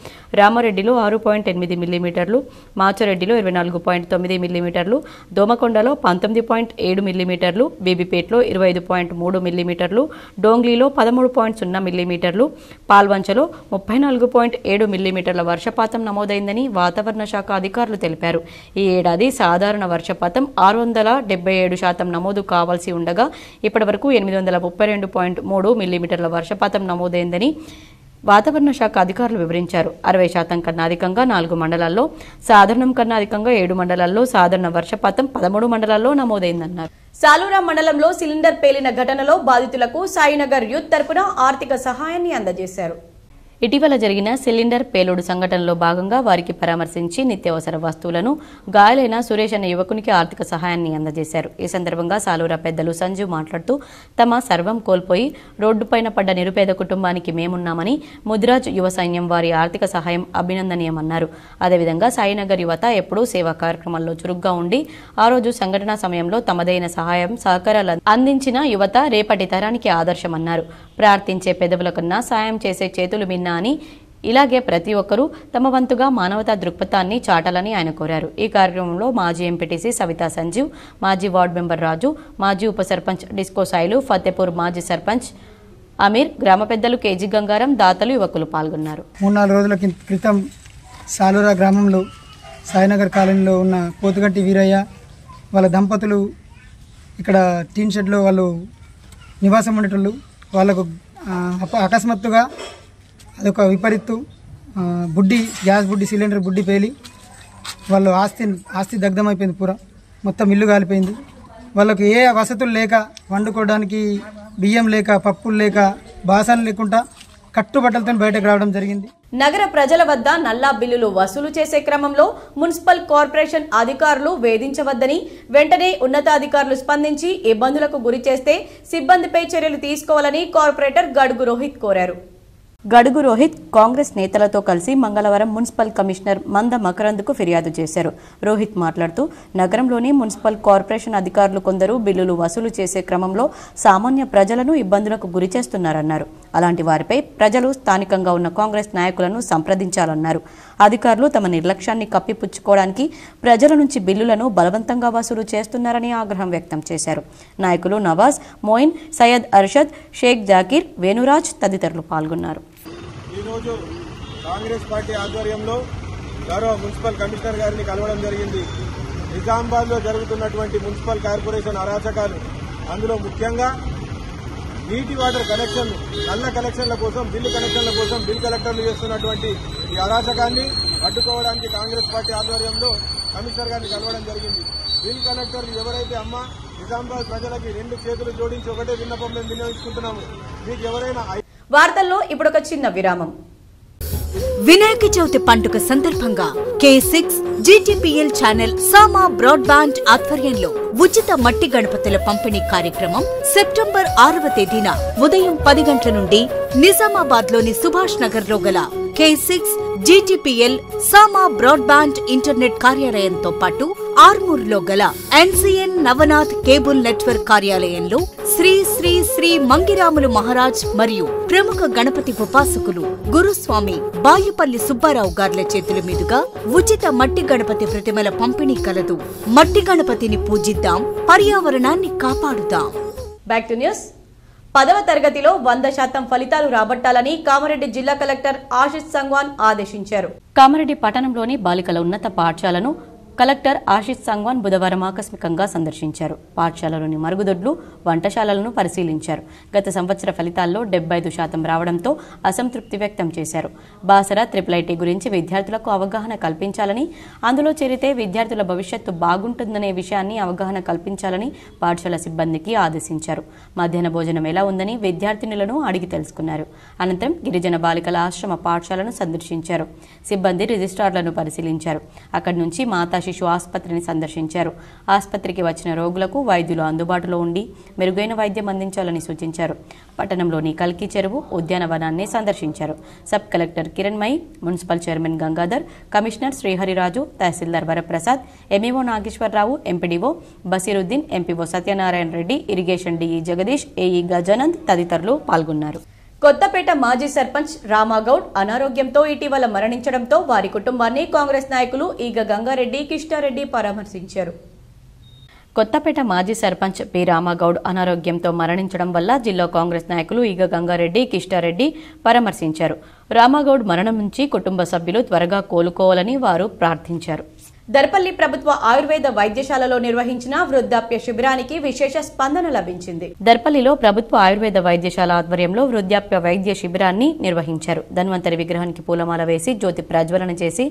రామారెడ్డిలో 6.8 మిల్లీమీటర్లు, మాచరెడ్డిలో 24.9 మిల్లీమీటర్లు, దోమకొండలో 19.7 మిల్లీమీటర్లు, బీబీపేటలో 25.3 మిల్లీమీటర్లు, డోంగ్లీలో 13.0 మిల్లీమీటర్లు, పాల్వంచలో 34.7 మిల్లీమీటర్ల వర్షపాతం నమోదైందని వాతావరణ శాఖ అధికారులు తెలిపారు. ఈ ఏడాది సాధారణ వర్షపాతం 677% నమోదు కావాల్సి ఉండగా ఇప్పటివరకు 832.3 మిల్లీమీటర్ల వర్షపాతం నమోదైందని వాతావరణ శాఖ అధికారులు వివరించారు. 60% కన్నా అధికంగా 4 మండలాల్లో, సాధారణం కన్నా అధికంగా 7 మండలాల్లో సాధారణ వర్షపాతం 13 మండలాల్లో నమోదైందన్నారు. సాలూరా మండలంలో సిలిండర్ పేలిన ఘటనలో బాధితులకు సాయినగర్ యూత్ తరపున ఆర్థిక సహాయాన్ని అందజేశారు. ఇటీవల జరిగిన సిలిండర్ పేలుడు సంఘటనలో భాగంగా వారికి పరామర్శించి నిత్యావసర వస్తువులను, గాయాలైన సురేష్ అనే యువకునికి ఆర్థిక సహాయాన్ని అందజేశారు. ఈ సందర్భంగా సాలూరా పెద్దలు సంజీవ్ మాట్లాడుతూ తమ సర్వం కోల్పోయి రోడ్డుపైన పడ్డ నిరుపేద కుటుంబానికి మేమున్నామని, ముదిరాజ్ యువ సైన్యం వారి ఆర్థిక సహాయం అభినందనీయమన్నారు. అదేవిధంగా సాయినగర్ యువత ఎప్పుడూ సేవా కార్యక్రమాల్లో చురుగ్గా ఉండి ఆ రోజు సంఘటన సమయంలో తమదైన సహాయం సహకారాలు అందించిన యువత రేపటి తరానికి ఆదర్శమన్నారు. ప్రార్థించే పెదవుల కన్నా సాయం చేసే చేతులు మిన్నా అని ఇలాగే ప్రతి ఒక్కరూ తమ వంతుగా మానవతా దృక్పథాన్ని చాటాలని ఆయన కోరారు. ఈ కార్యక్రమంలో మాజీ ఎంపీటీసీ సవితా సంజీవ్, మాజీ వార్డు మెంబర్ రాజు, మాజీ ఉప సర్పంచ్ డిస్కో సాయిలు, ఫతేపూర్ మాజీ సర్పంచ్ అమీర్, గ్రామ పెద్దలు కేజీ గంగారం, దాతలు, యువకులు పాల్గొన్నారు. 3-4 రోజుల క్రితం సాలూరా గ్రామంలో సాయినగర్ కాలనీలో ఉన్న పోతుగట్టి వీరయ్య వాళ్ళ దంపతులు ఇక్కడ టీన్ షెడ్లో వాళ్ళు నివాసం ఉండేటోళ్ళు. వాళ్ళకు అకస్మాత్తుగా అదొక విపరీత్తు గ్యాస్ బుడ్డి సిలిండర్ బుడ్డి పేలి వాళ్ళు ఆస్తి దగ్ధమైపోయింది. పూరా మొత్తం ఇల్లు కాలిపోయింది. వాళ్ళకు ఏ వసతులు లేక, వండుకోవడానికి బియ్యం లేక, పప్పులు లేక, బాసనలు లేకుండా కట్టుబట్టలతో బయటకు రావడం జరిగింది. నగర ప్రజల వద్ద నల్లా బిల్లులు వసూలు చేసే క్రమంలో మున్సిపల్ కార్పొరేషన్ అధికారులు వేధించవద్దని, వెంటనే ఉన్నతాధికారులు స్పందించి ఇబ్బందులకు గురి చేస్తే సిబ్బందిపై చర్యలు తీసుకోవాలని కార్పొరేటర్ గడుగు రోహిత్ కోరారు. గడుగు రోహిత్ కాంగ్రెస్ నేతలతో కలిసి మంగళవారం మున్సిపల్ కమిషనర్ మంద మకరంద్కు ఫిర్యాదు చేశారు. రోహిత్ మాట్లాడుతూ నగరంలోని మున్సిపల్ కార్పొరేషన్ అధికారులు కొందరు బిల్లులు వసూలు చేసే క్రమంలో సామాన్య ప్రజలను ఇబ్బందులకు గురి చేస్తున్నారన్నారు. అలాంటి వారిపై ప్రజలు స్థానికంగా ఉన్న కాంగ్రెస్ నాయకులను సంప్రదించాలన్నారు. అధికారులు తమ నిర్లక్ష్యాన్ని కప్పిపుచ్చుకోవడానికి ప్రజల నుంచి బిల్లులను బలవంతంగా వసూలు చేస్తున్నారని ఆగ్రహం వ్యక్తం చేశారు. నాయకులు నవాజ్, మోయిన్, సయ్యద్ అర్షద్, షేక్ జాకీర్, వేణురాజ్ తదితరులు పాల్గొన్నారు. ఈరోజు కాంగ్రెస్ పార్టీ ఆధ్వర్యంలో గౌరవ మున్సిపల్ కమిషనర్ గారిని కలవడం జరిగింది. నిజామాబాద్లో జరుగుతున్నటువంటి మున్సిపల్ కార్పొరేషన్ అరాచకాలు, అందులో ముఖ్యంగా నీటి వాటర్ కనెక్షన్, నల్ల కనెక్షన్ల కోసం, బిల్లు కనెక్షన్ల కోసం బిల్ కలెక్టర్లు చేస్తున్నటువంటి ఈ అరాచకాన్ని అడ్డుకోవడానికి కాంగ్రెస్ పార్టీ ఆధ్వర్యంలో కమిషనర్ గారిని కలవడం జరిగింది. బిల్ కలెక్టర్లు ఎవరైతే నిజామాబాద్ ప్రజలకి 2 చేతులు జోడించి ఒకటే విన్నపం మేము వినియోగించుకుంటున్నాము. మీకు ఎవరైనా వార్తల్లో ఇప్పుడొక చిన్న విరామం. వినాయక చవితి పండుగ సందర్భంగా K6 GTPL ఛానల్ సామా బ్రాడ్బ్యాండ్ ఆధ్వర్యంలో ఉచిత మట్టి గణపతుల పంపిణీ కార్యక్రమం సెప్టెంబర్ 6వ తేదీన ఉదయం 10 గంటల నుండి నిజామాబాద్ లోని సుభాష్ నగర్ లో గల K6 GTPL సామా బ్రాడ్బ్యాండ్ ఇంటర్నెట్ కార్యాలయంతో పాటు ఆర్మూర్లో గల NCN నవనాథ్ కేబుల్ నెట్వర్క్ కార్యాలయంలో శ్రీ శ్రీ శ్రీ మంగిరాములు మహారాజ్ మరియు ప్రముఖ గణపతి ఉపాసకులు గురుస్వామి బాయుపల్లి సుబ్బారావు గార్ల చేతుల మీదుగా ఉచిత మట్టి గణపతి ప్రతిమల పంపిణీ కలదు. మట్టి గణపతిని పూజిద్దాం, పర్యావరణాన్ని కాపాడుదాం. Back to news. 10వ తరగతిలో 100% ఫలితాలు రాబట్టాలని కామారెడ్డి జిల్లా కలెక్టర్ ఆశిష్ సంగ్వాన్ ఆదేశించారు. కామారెడ్డి పట్టణంలోని బాలికల ఉన్నత పాఠశాలను కలెక్టర్ ఆశిష్ సంగ్వాన్ బుధవారం ఆకస్మికంగా సందర్శించారు. పాఠశాలలోని మరుగుదొడ్లు, వంటశాలలను పరిశీలించారు. గత సంవత్సర ఫలితాల్లో 75% రావడంతో అసంతృప్తి వ్యక్తం చేశారు. బాసరా IIIT గురించి విద్యార్థులకు అవగాహన కల్పించాలని, అందులో చేరితే విద్యార్థుల భవిష్యత్తు బాగుంటుందనే విషయాన్ని అవగాహన కల్పించాలని పాఠశాల సిబ్బందికి ఆదేశించారు. మధ్యాహ్న భోజనం ఎలా ఉందని విద్యార్థినులను అడిగి తెలుసుకున్నారు. అనంతరం గిరిజన బాలికల ఆశ్రమ పాఠశాలను సందర్శించారు. సిబ్బంది రిజిస్ట్రార్లను పరిశీలించారు. అక్కడి నుంచి మాతా శిశు ఆసుపత్రిని సందర్శించారు. ఆసుపత్రికి వచ్చిన రోగులకు వైద్యులు అందుబాటులో ఉండి మెరుగైన వైద్యం అందించాలని సూచించారు. పట్టణంలోని కల్కి చెరువు, ఉద్యానవనాన్ని సందర్శించారు. Sub collector Kiranmayi, municipal chairman Gangadhar, commissioner Srihariraju, tahsildar Varaprasad, MEO Nageswararao, MPDO Basheeruddin, MPO Satyanarayana Reddy, irrigation DE Jagadish, AE Gajanand తదితరులు పాల్గొన్నారు. కొత్తపేట మాజీ సర్పంచ్ రామాగౌడ్ అనారోగ్యంతో ఇటీవల మరణించడంతో వారి కుటుంబాన్ని కాంగ్రెస్ నాయకులు ఈగ గంగారెడ్డి, కిష్టారెడ్డి పరామర్శించారు. కొత్తపేట మాజీ సర్పంచ్ పి రామాగౌడ్ అనారోగ్యంతో మరణించడం వల్ల జిల్లా కాంగ్రెస్ నాయకులు ఈగ గంగారెడ్డి, కిష్టారెడ్డి పరామర్శించారు. రామాగౌడ్ మరణం నుంచి కుటుంబ సభ్యులు త్వరగా కోలుకోవాలని వారు ప్రార్థించారు. దర్పల్లి ప్రభుత్వ ఆయుర్వేద వైద్యశాలలో నిర్వహించిన వృద్ధాప్య శిబిరానికి విశేష స్పందన లభించింది. దర్పల్లిలో ప్రభుత్వ ఆయుర్వేద వైద్యశాల ఆధ్వర్యంలో వృద్ధాప్య వైద్య శిబిరాన్ని నిర్వహించారు. ధన్వంతరి విగ్రహానికి పూలమాల వేసి జ్యోతి ప్రజ్వలన చేసి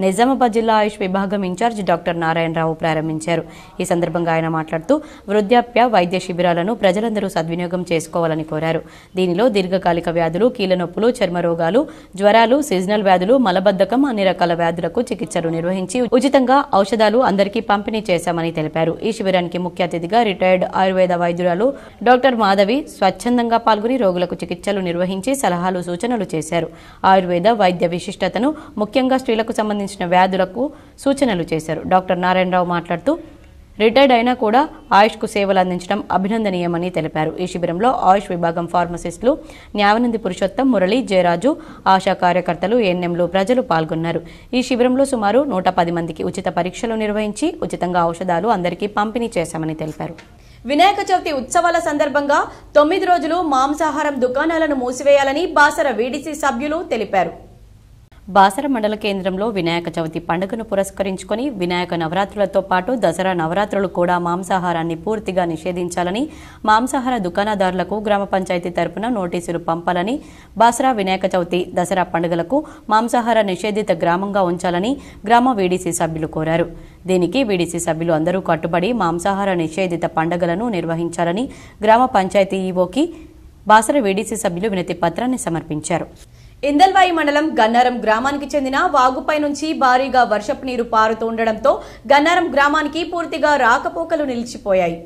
నిజామాబాద్ జిల్లా ఆయుష్ విభాగం ఇన్ఛార్జ్ డాక్టర్ నారాయణరావు ప్రారంభించారు. ఈ సందర్భంగా ఆయన మాట్లాడుతూ వృద్ధాప్య వైద్య శిబిరాలను ప్రజలందరూ సద్వినియోగం చేసుకోవాలని కోరారు. దీనిలో దీర్ఘకాలిక వ్యాధులు, కీళ్ల నొప్పులు, చర్మ రోగాలు, జ్వరాలు, సీజనల్ వ్యాధులు, మలబద్ధకం, అన్ని రకాల వ్యాధులకు చికిత్సలు నిర్వహించి ఉచితంగా ఔషధాలు అందరికీ పంపిణీ చేశామని తెలిపారు. ఈ శిబిరానికి ముఖ్య అతిథిగా రిటైర్డ్ ఆయుర్వేద వైద్యురాలు డాక్టర్ మాధవి స్వచ్ఛందంగా పాల్గొని రోగులకు చికిత్సలు నిర్వహించి సలహాలు, సూచనలు చేశారు. ఆయుర్వేద వైద్య విశిష్టతను, ముఖ్యంగా స్త్రీలకు సంబంధించిన వ్యాధులకు సూచనలు చేశారు. డాక్టర్ నారాయణరావు మాట్లాడుతూ రిటైర్డ్ అయినా కూడా ఆయుష్కు సేవలు అందించడం అభినందనీయమని తెలిపారు. ఈ శిబిరంలో ఆయుష్ విభాగం ఫార్మసిస్టులు న్యావనంది పురుషోత్తం, మురళి, జయరాజు, ఆశా కార్యకర్తలు, ఏఎన్ఎంలు, ప్రజలు పాల్గొన్నారు. ఈ శిబిరంలో సుమారు 110 మందికి ఉచిత పరీక్షలు నిర్వహించి ఉచితంగా ఔషధాలు అందరికీ పంపిణీ చేశామని తెలిపారు. వినాయక చవితి ఉత్సవాల సందర్భంగా 9 రోజులు మాంసాహారం దుకాణాలను మూసివేయాలని బాసర వీడీసీ సభ్యులు తెలిపారు. బాసర మండల కేంద్రంలో వినాయక చవితి పండుగను పురస్కరించుకుని వినాయక నవరాత్రులతో పాటు దసరా నవరాత్రులు కూడా మాంసాహారాన్ని పూర్తిగా నిషేధించాలని మాంసాహార దుకాణదారులకు గ్రామ పంచాయతీ తరపున నోటీసులు పంపాలని, బాసర వినాయక చవితి దసరా పండుగలకు మాంసాహార నిషేధిత గ్రామంగా ఉంచాలని గ్రామ వీడీసీ సభ్యులు కోరారు. దీనికి వీడీసీ సభ్యులు అందరూ కట్టుబడి మాంసాహార నిషేధిత పండుగలను నిర్వహించాలని గ్రామ పంచాయతీ ఈవోకి బాసర వీడీసీ సభ్యులు వినతి పత్రాన్ని సమర్పించారు. ఇందల్వాయి మండలం గన్నారం గ్రామానికి చెందిన వాగుపై నుంచి భారీగా వర్షపు నీరు పారుతుండటంతో గన్నారం గ్రామానికి పూర్తిగా రాకపోకలు నిలిచిపోయాయి.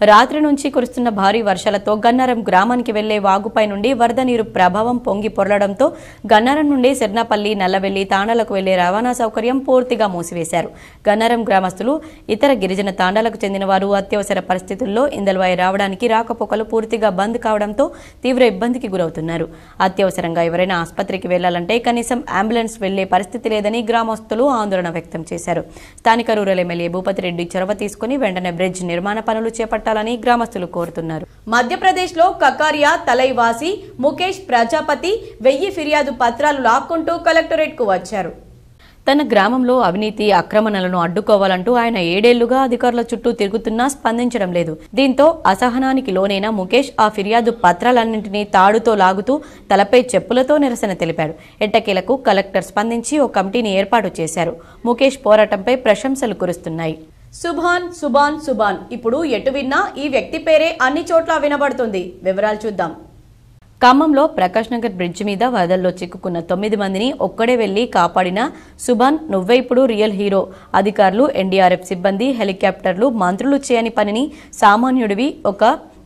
రాత్రి నుంచి కురుస్తున్న భారీ వర్షాలతో గన్నారం గ్రామానికి వెళ్లే వాగుపై నుండి వరద నీరు ప్రభావం పొంగి పొరలడంతో గన్నారం నుండి సెర్నాపల్లి, నల్లవెల్లి తాండాలకు వెళ్లే రవాణా సౌకర్యం పూర్తిగా మూసివేశారు. గన్నారం గ్రామస్తులు, ఇతర గిరిజన తాండాలకు చెందిన వారు అత్యవసర పరిస్థితుల్లో ఇందల్వాయి రావడానికి రాకపోకలు పూర్తిగా బంద్ కావడంతో తీవ్ర ఇబ్బందికి గురవుతున్నారు. అత్యవసరంగా ఎవరైనా ఆసుపత్రికి వెళ్లాలంటే కనీసం అంబులెన్స్ వెళ్లే పరిస్థితి లేదని గ్రామస్తులు ఆందోళన వ్యక్తం చేశారు. స్థానిక రూరల్ ఎమ్మెల్యే భూపతిరెడ్డి చొరవ తీసుకుని వెంటనే బ్రిడ్జ్ నిర్మాణ పనులు చేపట్టారు గ్రామస్తులు కోరుతున్నారు. మధ్యప్రదేశ్లో కకారియా తలైవాసి ముఖేష్ ప్రజాపతి 1000 ఫిర్యాదు పత్రాలు లాక్కుంటూ కలెక్టరేట్కు వచ్చారు. తన గ్రామంలో అవినీతి అక్రమణలను అడ్డుకోవాలంటూ ఆయన 7 ఏళ్లుగా అధికారుల చుట్టూ తిరుగుతున్నా స్పందించడం లేదు. దీంతో అసహనానికి లోనైన ముఖేష్ ఆ ఫిర్యాదు పత్రాలన్నింటినీ తాడుతో లాగుతూ తలపై చెప్పులతో నిరసన తెలిపాడు. ఎట్టకేలకు కలెక్టర్ స్పందించి ఓ కమిటీని ఏర్పాటు చేశారు. ముఖేష్ పోరాటంపై ప్రశంసలు కురుస్తున్నాయి. సుభాన్ సుభాన్ సుభాన్ ఇప్పుడు ఎటు విన్నా ఈ వ్యక్తి పేరే అన్ని చోట్ల వినబడుతుంది. వివరాలు చూద్దాం. ఖమ్మంలో ప్రకాష్ నగర్ బ్రిడ్జి మీద వరదల్లో చిక్కుకున్న 9 మందిని ఒక్కడే వెళ్లి కాపాడిన సుభాన్ నువ్వే ఇప్పుడు రియల్ హీరో. అధికారులు, ఎన్డీఆర్ఎఫ్ సిబ్బంది, హెలికాప్టర్లు, మంత్రులు చేయని పనిని సామాన్యుడివి, ఒక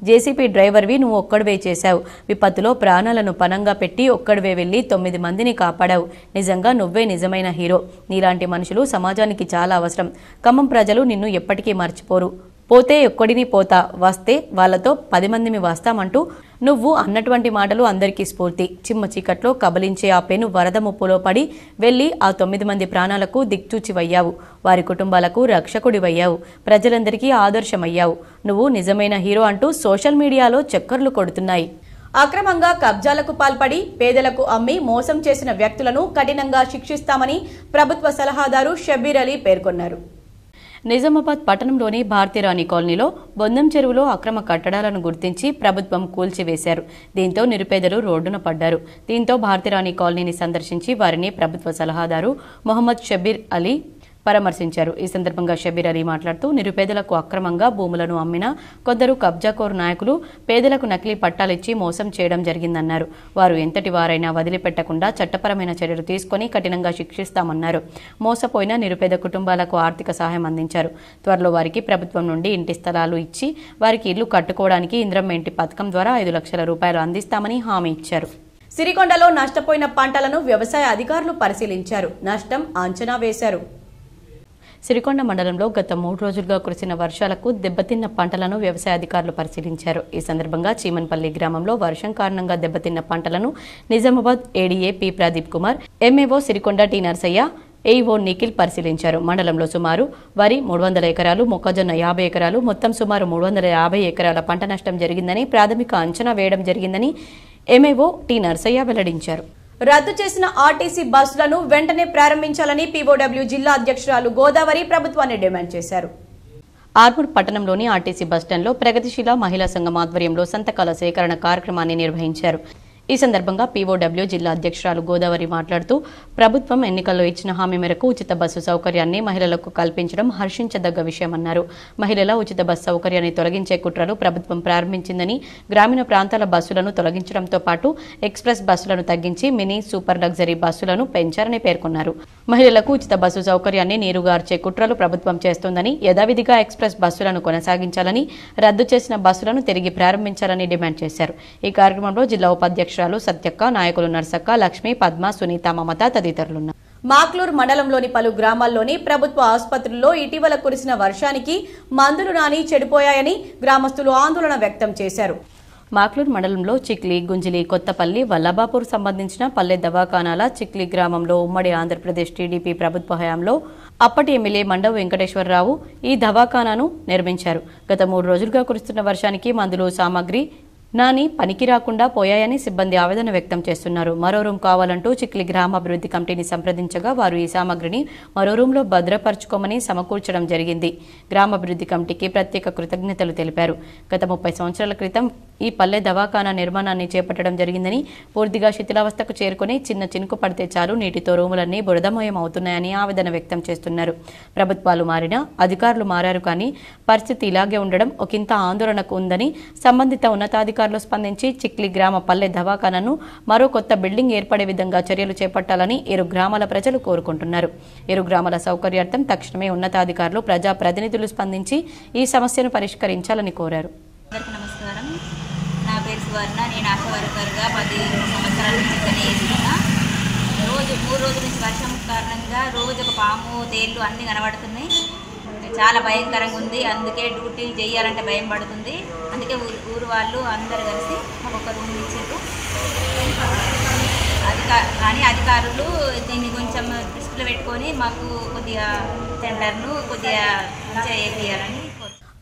జేసీపీ డ్రైవర్వి నువ్వు ఒక్కడివే చేశావు. విపత్తులో ప్రాణాలను పణంగా పెట్టి ఒక్కడివే వెళ్లి 9 మందిని కాపాడావు. నిజంగా నువ్వే నిజమైన హీరో. నీలాంటి మనుషులు సమాజానికి చాలా అవసరం. ఖమ్మం ప్రజలు నిన్ను ఎప్పటికీ మర్చిపోరు. పోతే ఒక్కడిని పోతా, వస్తే వాళ్లతో 10 మందిని వస్తామంటూ నువ్వు అన్నటువంటి మాటలు అందరికీ స్ఫూర్తి. చిమ్మ చీకట్లో కబలించే ఆ పెను వరద ముప్పులో పడి వెళ్లి ఆ 9 మంది ప్రాణాలకు దిక్చూచివయ్యావు. వారి కుటుంబాలకు రక్షకుడివయ్యావు. ప్రజలందరికీ ఆదర్శమయ్యావు. నువ్వు నిజమైన హీరో అంటూ సోషల్ మీడియాలో చక్కర్లు కొడుతున్నాయి. అక్రమంగా కబ్జాలకు పాల్పడి పేదలకు అమ్మి మోసం చేసిన వ్యక్తులను కఠినంగా శిక్షిస్తామని ప్రభుత్వ సలహాదారు షబ్బీర్ అలీ పేర్కొన్నారు. నిజామాబాద్ పట్టణంలోని భారతీరాణి కాలనీలో బొందం చెరువులో అక్రమ కట్టడాలను గుర్తించి ప్రభుత్వం కూల్చివేశారు. దీంతో నిరుపేదలు రోడ్డున పడ్డారు. దీంతో భారతీరాణి కాలనీని సందర్శించి వారిని ప్రభుత్వ సలహాదారు మొహమ్మద్ షబ్బీర్ అలీ పరామర్శించారు. ఈ సందర్భంగా షబ్బీర్ అలీ మాట్లాడుతూ నిరుపేదలకు అక్రమంగా భూములను అమ్మిన కొందరు కబ్జాకోరు నాయకులు పేదలకు నకిలీ పట్టాలిచ్చి మోసం చేయడం జరిగిందన్నారు. వారు ఎంతటి వారైనా వదిలిపెట్టకుండా చట్టపరమైన చర్యలు తీసుకుని కఠినంగా శిక్షిస్తామన్నారు. మోసపోయిన నిరుపేద కుటుంబాలకు ఆర్థిక సహాయం అందించారు. త్వరలో వారికి ప్రభుత్వం నుండి ఇంటి స్థలాలు ఇచ్చి వారికి ఇల్లు కట్టుకోవడానికి ఇంద్రమ్మ ఇంటి పథకం ద్వారా 5 లక్షల రూపాయలు అందిస్తామని హామీ ఇచ్చారు. సిరికొండలో నష్టపోయిన పంటలను వ్యవసాయ అధికారులు పరిశీలించారు. నష్టం అంచనా వేశారు. సిరికొండ మండలంలో గత 3 రోజులుగా కురిసిన వర్షాలకు దెబ్బతిన్న పంటలను వ్యవసాయ అధికారులు పరిశీలించారు. ఈ సందర్భంగా చీమన్పల్లి గ్రామంలో వర్షం కారణంగా దెబ్బతిన్న పంటలను Nizamabad ADA P Pradeep Kumar, MAO Sirikonda T Narsaiah, AEO Nikhil పరిశీలించారు. మండలంలో సుమారు వరి 300 ఎకరాలు, మొక్కజొన్న 50 ఎకరాలు, మొత్తం సుమారు 350 ఎకరాల పంట నష్టం జరిగిందని ప్రాథమిక అంచనా వేయడం జరిగిందని ఎంఏఓ టి నర్సయ్య వెల్లడించారు. రద్దు చేసిన ఆర్టీసీ బస్సులను వెంటనే ప్రారంభించాలని పీఓడబ్ల్యూ జిల్లా అధ్యక్షురాలు గోదావరి ప్రభుత్వాన్ని డిమాండ్ చేశారు. ఆర్మూర్ పట్టణంలోని ఆర్టీసీ బస్టాండ్లో ప్రగతిశీల మహిళా సంఘం ఆధ్వర్యంలో సంతకాల సేకరణ కార్యక్రమాన్ని నిర్వహించారు. ఈ సందర్భంగా పీఓడబ్ల్యూ జిల్లా అధ్యక్షురాలు గోదావరి మాట్లాడుతూ ప్రభుత్వం ఎన్నికల్లో ఇచ్చిన హామీ మేరకు ఉచిత బస్సు సౌకర్యాన్ని మహిళలకు కల్పించడం హర్షించదగ్గ విషయమన్నారు. మహిళల ఉచిత బస్సు సౌకర్యాన్ని తొలగించే కుట్రలు ప్రభుత్వం ప్రారంభించిందని, గ్రామీణ ప్రాంతాల బస్సులను తొలగించడంతో పాటు ఎక్స్ప్రెస్ బస్సులను తగ్గించి మినీ సూపర్ లగ్జరీ బస్సులను పెంచారని పేర్కొన్నారు. మహిళలకు ఉచిత బస్సు సౌకర్యాన్ని నీరుగార్చే కుట్రలు ప్రభుత్వం చేస్తోందని, యథావిధిగా ఎక్స్ప్రెస్ బస్సులను కొనసాగించాలని, రద్దు చేసిన బస్సులను తిరిగి ప్రారంభించాలని డిమాండ్ చేశారు. ఈ కార్యక్రమంలో జిల్లా ఉపాధ్యక్షురాలు సత్యక్క, నాయకులు నర్సక్క, లక్ష్మి, పద్మ, సునీత, మమత తదితరులున్నారు. మాక్లూర్ మండలంలోని పలు గ్రామాల్లోని ప్రభుత్వ ఆసుపత్రుల్లో ఇటీవల కురిసిన వర్షానికి మందులు నాని చెడిపోయాయని గ్రామస్తులు ఆందోళన వ్యక్తం చేశారు. మాక్లూర్ మండలంలో చిక్లి, గుంజిలి, కొత్తపల్లి, వల్లభాపూర్ సంబంధించిన పల్లె దవాఖానాల చిక్లి గ్రామంలో ఉమ్మడి ఆంధ్రప్రదేశ్ టీడీపీ ప్రభుత్వ హయాంలో అప్పటి ఎమ్మెల్యే మండవ వెంకటేశ్వరరావు ఈ దవాఖానాను నిర్మించారు. గత 3 రోజులుగా కురుస్తున్న వర్షానికి మందులు, సామాగ్రి నాని పనికి రాకుండా పోయాయని సిబ్బంది ఆవేదన వ్యక్తం చేస్తున్నారు. మరో రూమ్ కావాలంటూ చిక్లి గ్రామాభివృద్ధి కమిటీని సంప్రదించగా వారు ఈ సామాగ్రిని మరో రూంలో భద్రపరచుకోమని సమకూర్చడం జరిగింది. గ్రామాభివృద్ధి కమిటీకి ప్రత్యేక కృతజ్ఞతలు తెలిపారు. గత 30 సంవత్సరాల క్రితం ఈ పల్లె దవాఖానా నిర్మాణాన్ని చేపట్టడం జరిగిందని, పూర్తిగా శిథిలావస్థకు చేరుకుని చిన్న చినుకు పడితే చాలు నీటితో రూములన్నీ బురదమయం అవుతున్నాయని ఆవేదన వ్యక్తం చేస్తున్నారు. ప్రభుత్వాలు మారినా అధికారులు మారారు కానీ పరిస్థితి ఇలాగే ఉండడం ఒకంత ఆందోళనకు ఉందని సంబంధిత ఉన్నతాధికారులు స్పందించి చిక్లి గ్రామ పల్లె దవాఖానాను మరో కొత్త బిల్డింగ్ ఏర్పడే విధంగా చర్యలు చేపట్టాలని ఇరు గ్రామాల ప్రజలు కోరుకుంటున్నారు. ఇరు గ్రామాల సౌకర్యార్థం తక్షణమే ఉన్నతాధికారులు, ప్రజాప్రతినిధులు స్పందించి ఈ సమస్యను పరిష్కరించాలని కోరారు. నమస్కారం, నా పేరు సువర్ణ. నేను ఆశా వర్కర్గా 10 సంవత్సరాల నుంచి ఇక్కడనే చేస్తున్నా. 3 రోజుల నుంచి వర్షం కారణంగా రోజు ఒక పాము, తేళ్లు అన్నీ కనబడుతున్నాయి. చాలా భయంకరంగా ఉంది. అందుకే డ్యూటీ చేయాలంటే భయం పడుతుంది. అందుకే ఊరు వాళ్ళు అందరు కలిసి మాకు ఒక రూమ్ ఇచ్చారు. కానీ అధికారులు దీన్ని కొంచెం దృష్టిలో పెట్టుకొని మాకు కొద్దిగా టెండర్ను కొద్దిగా చేయాలని.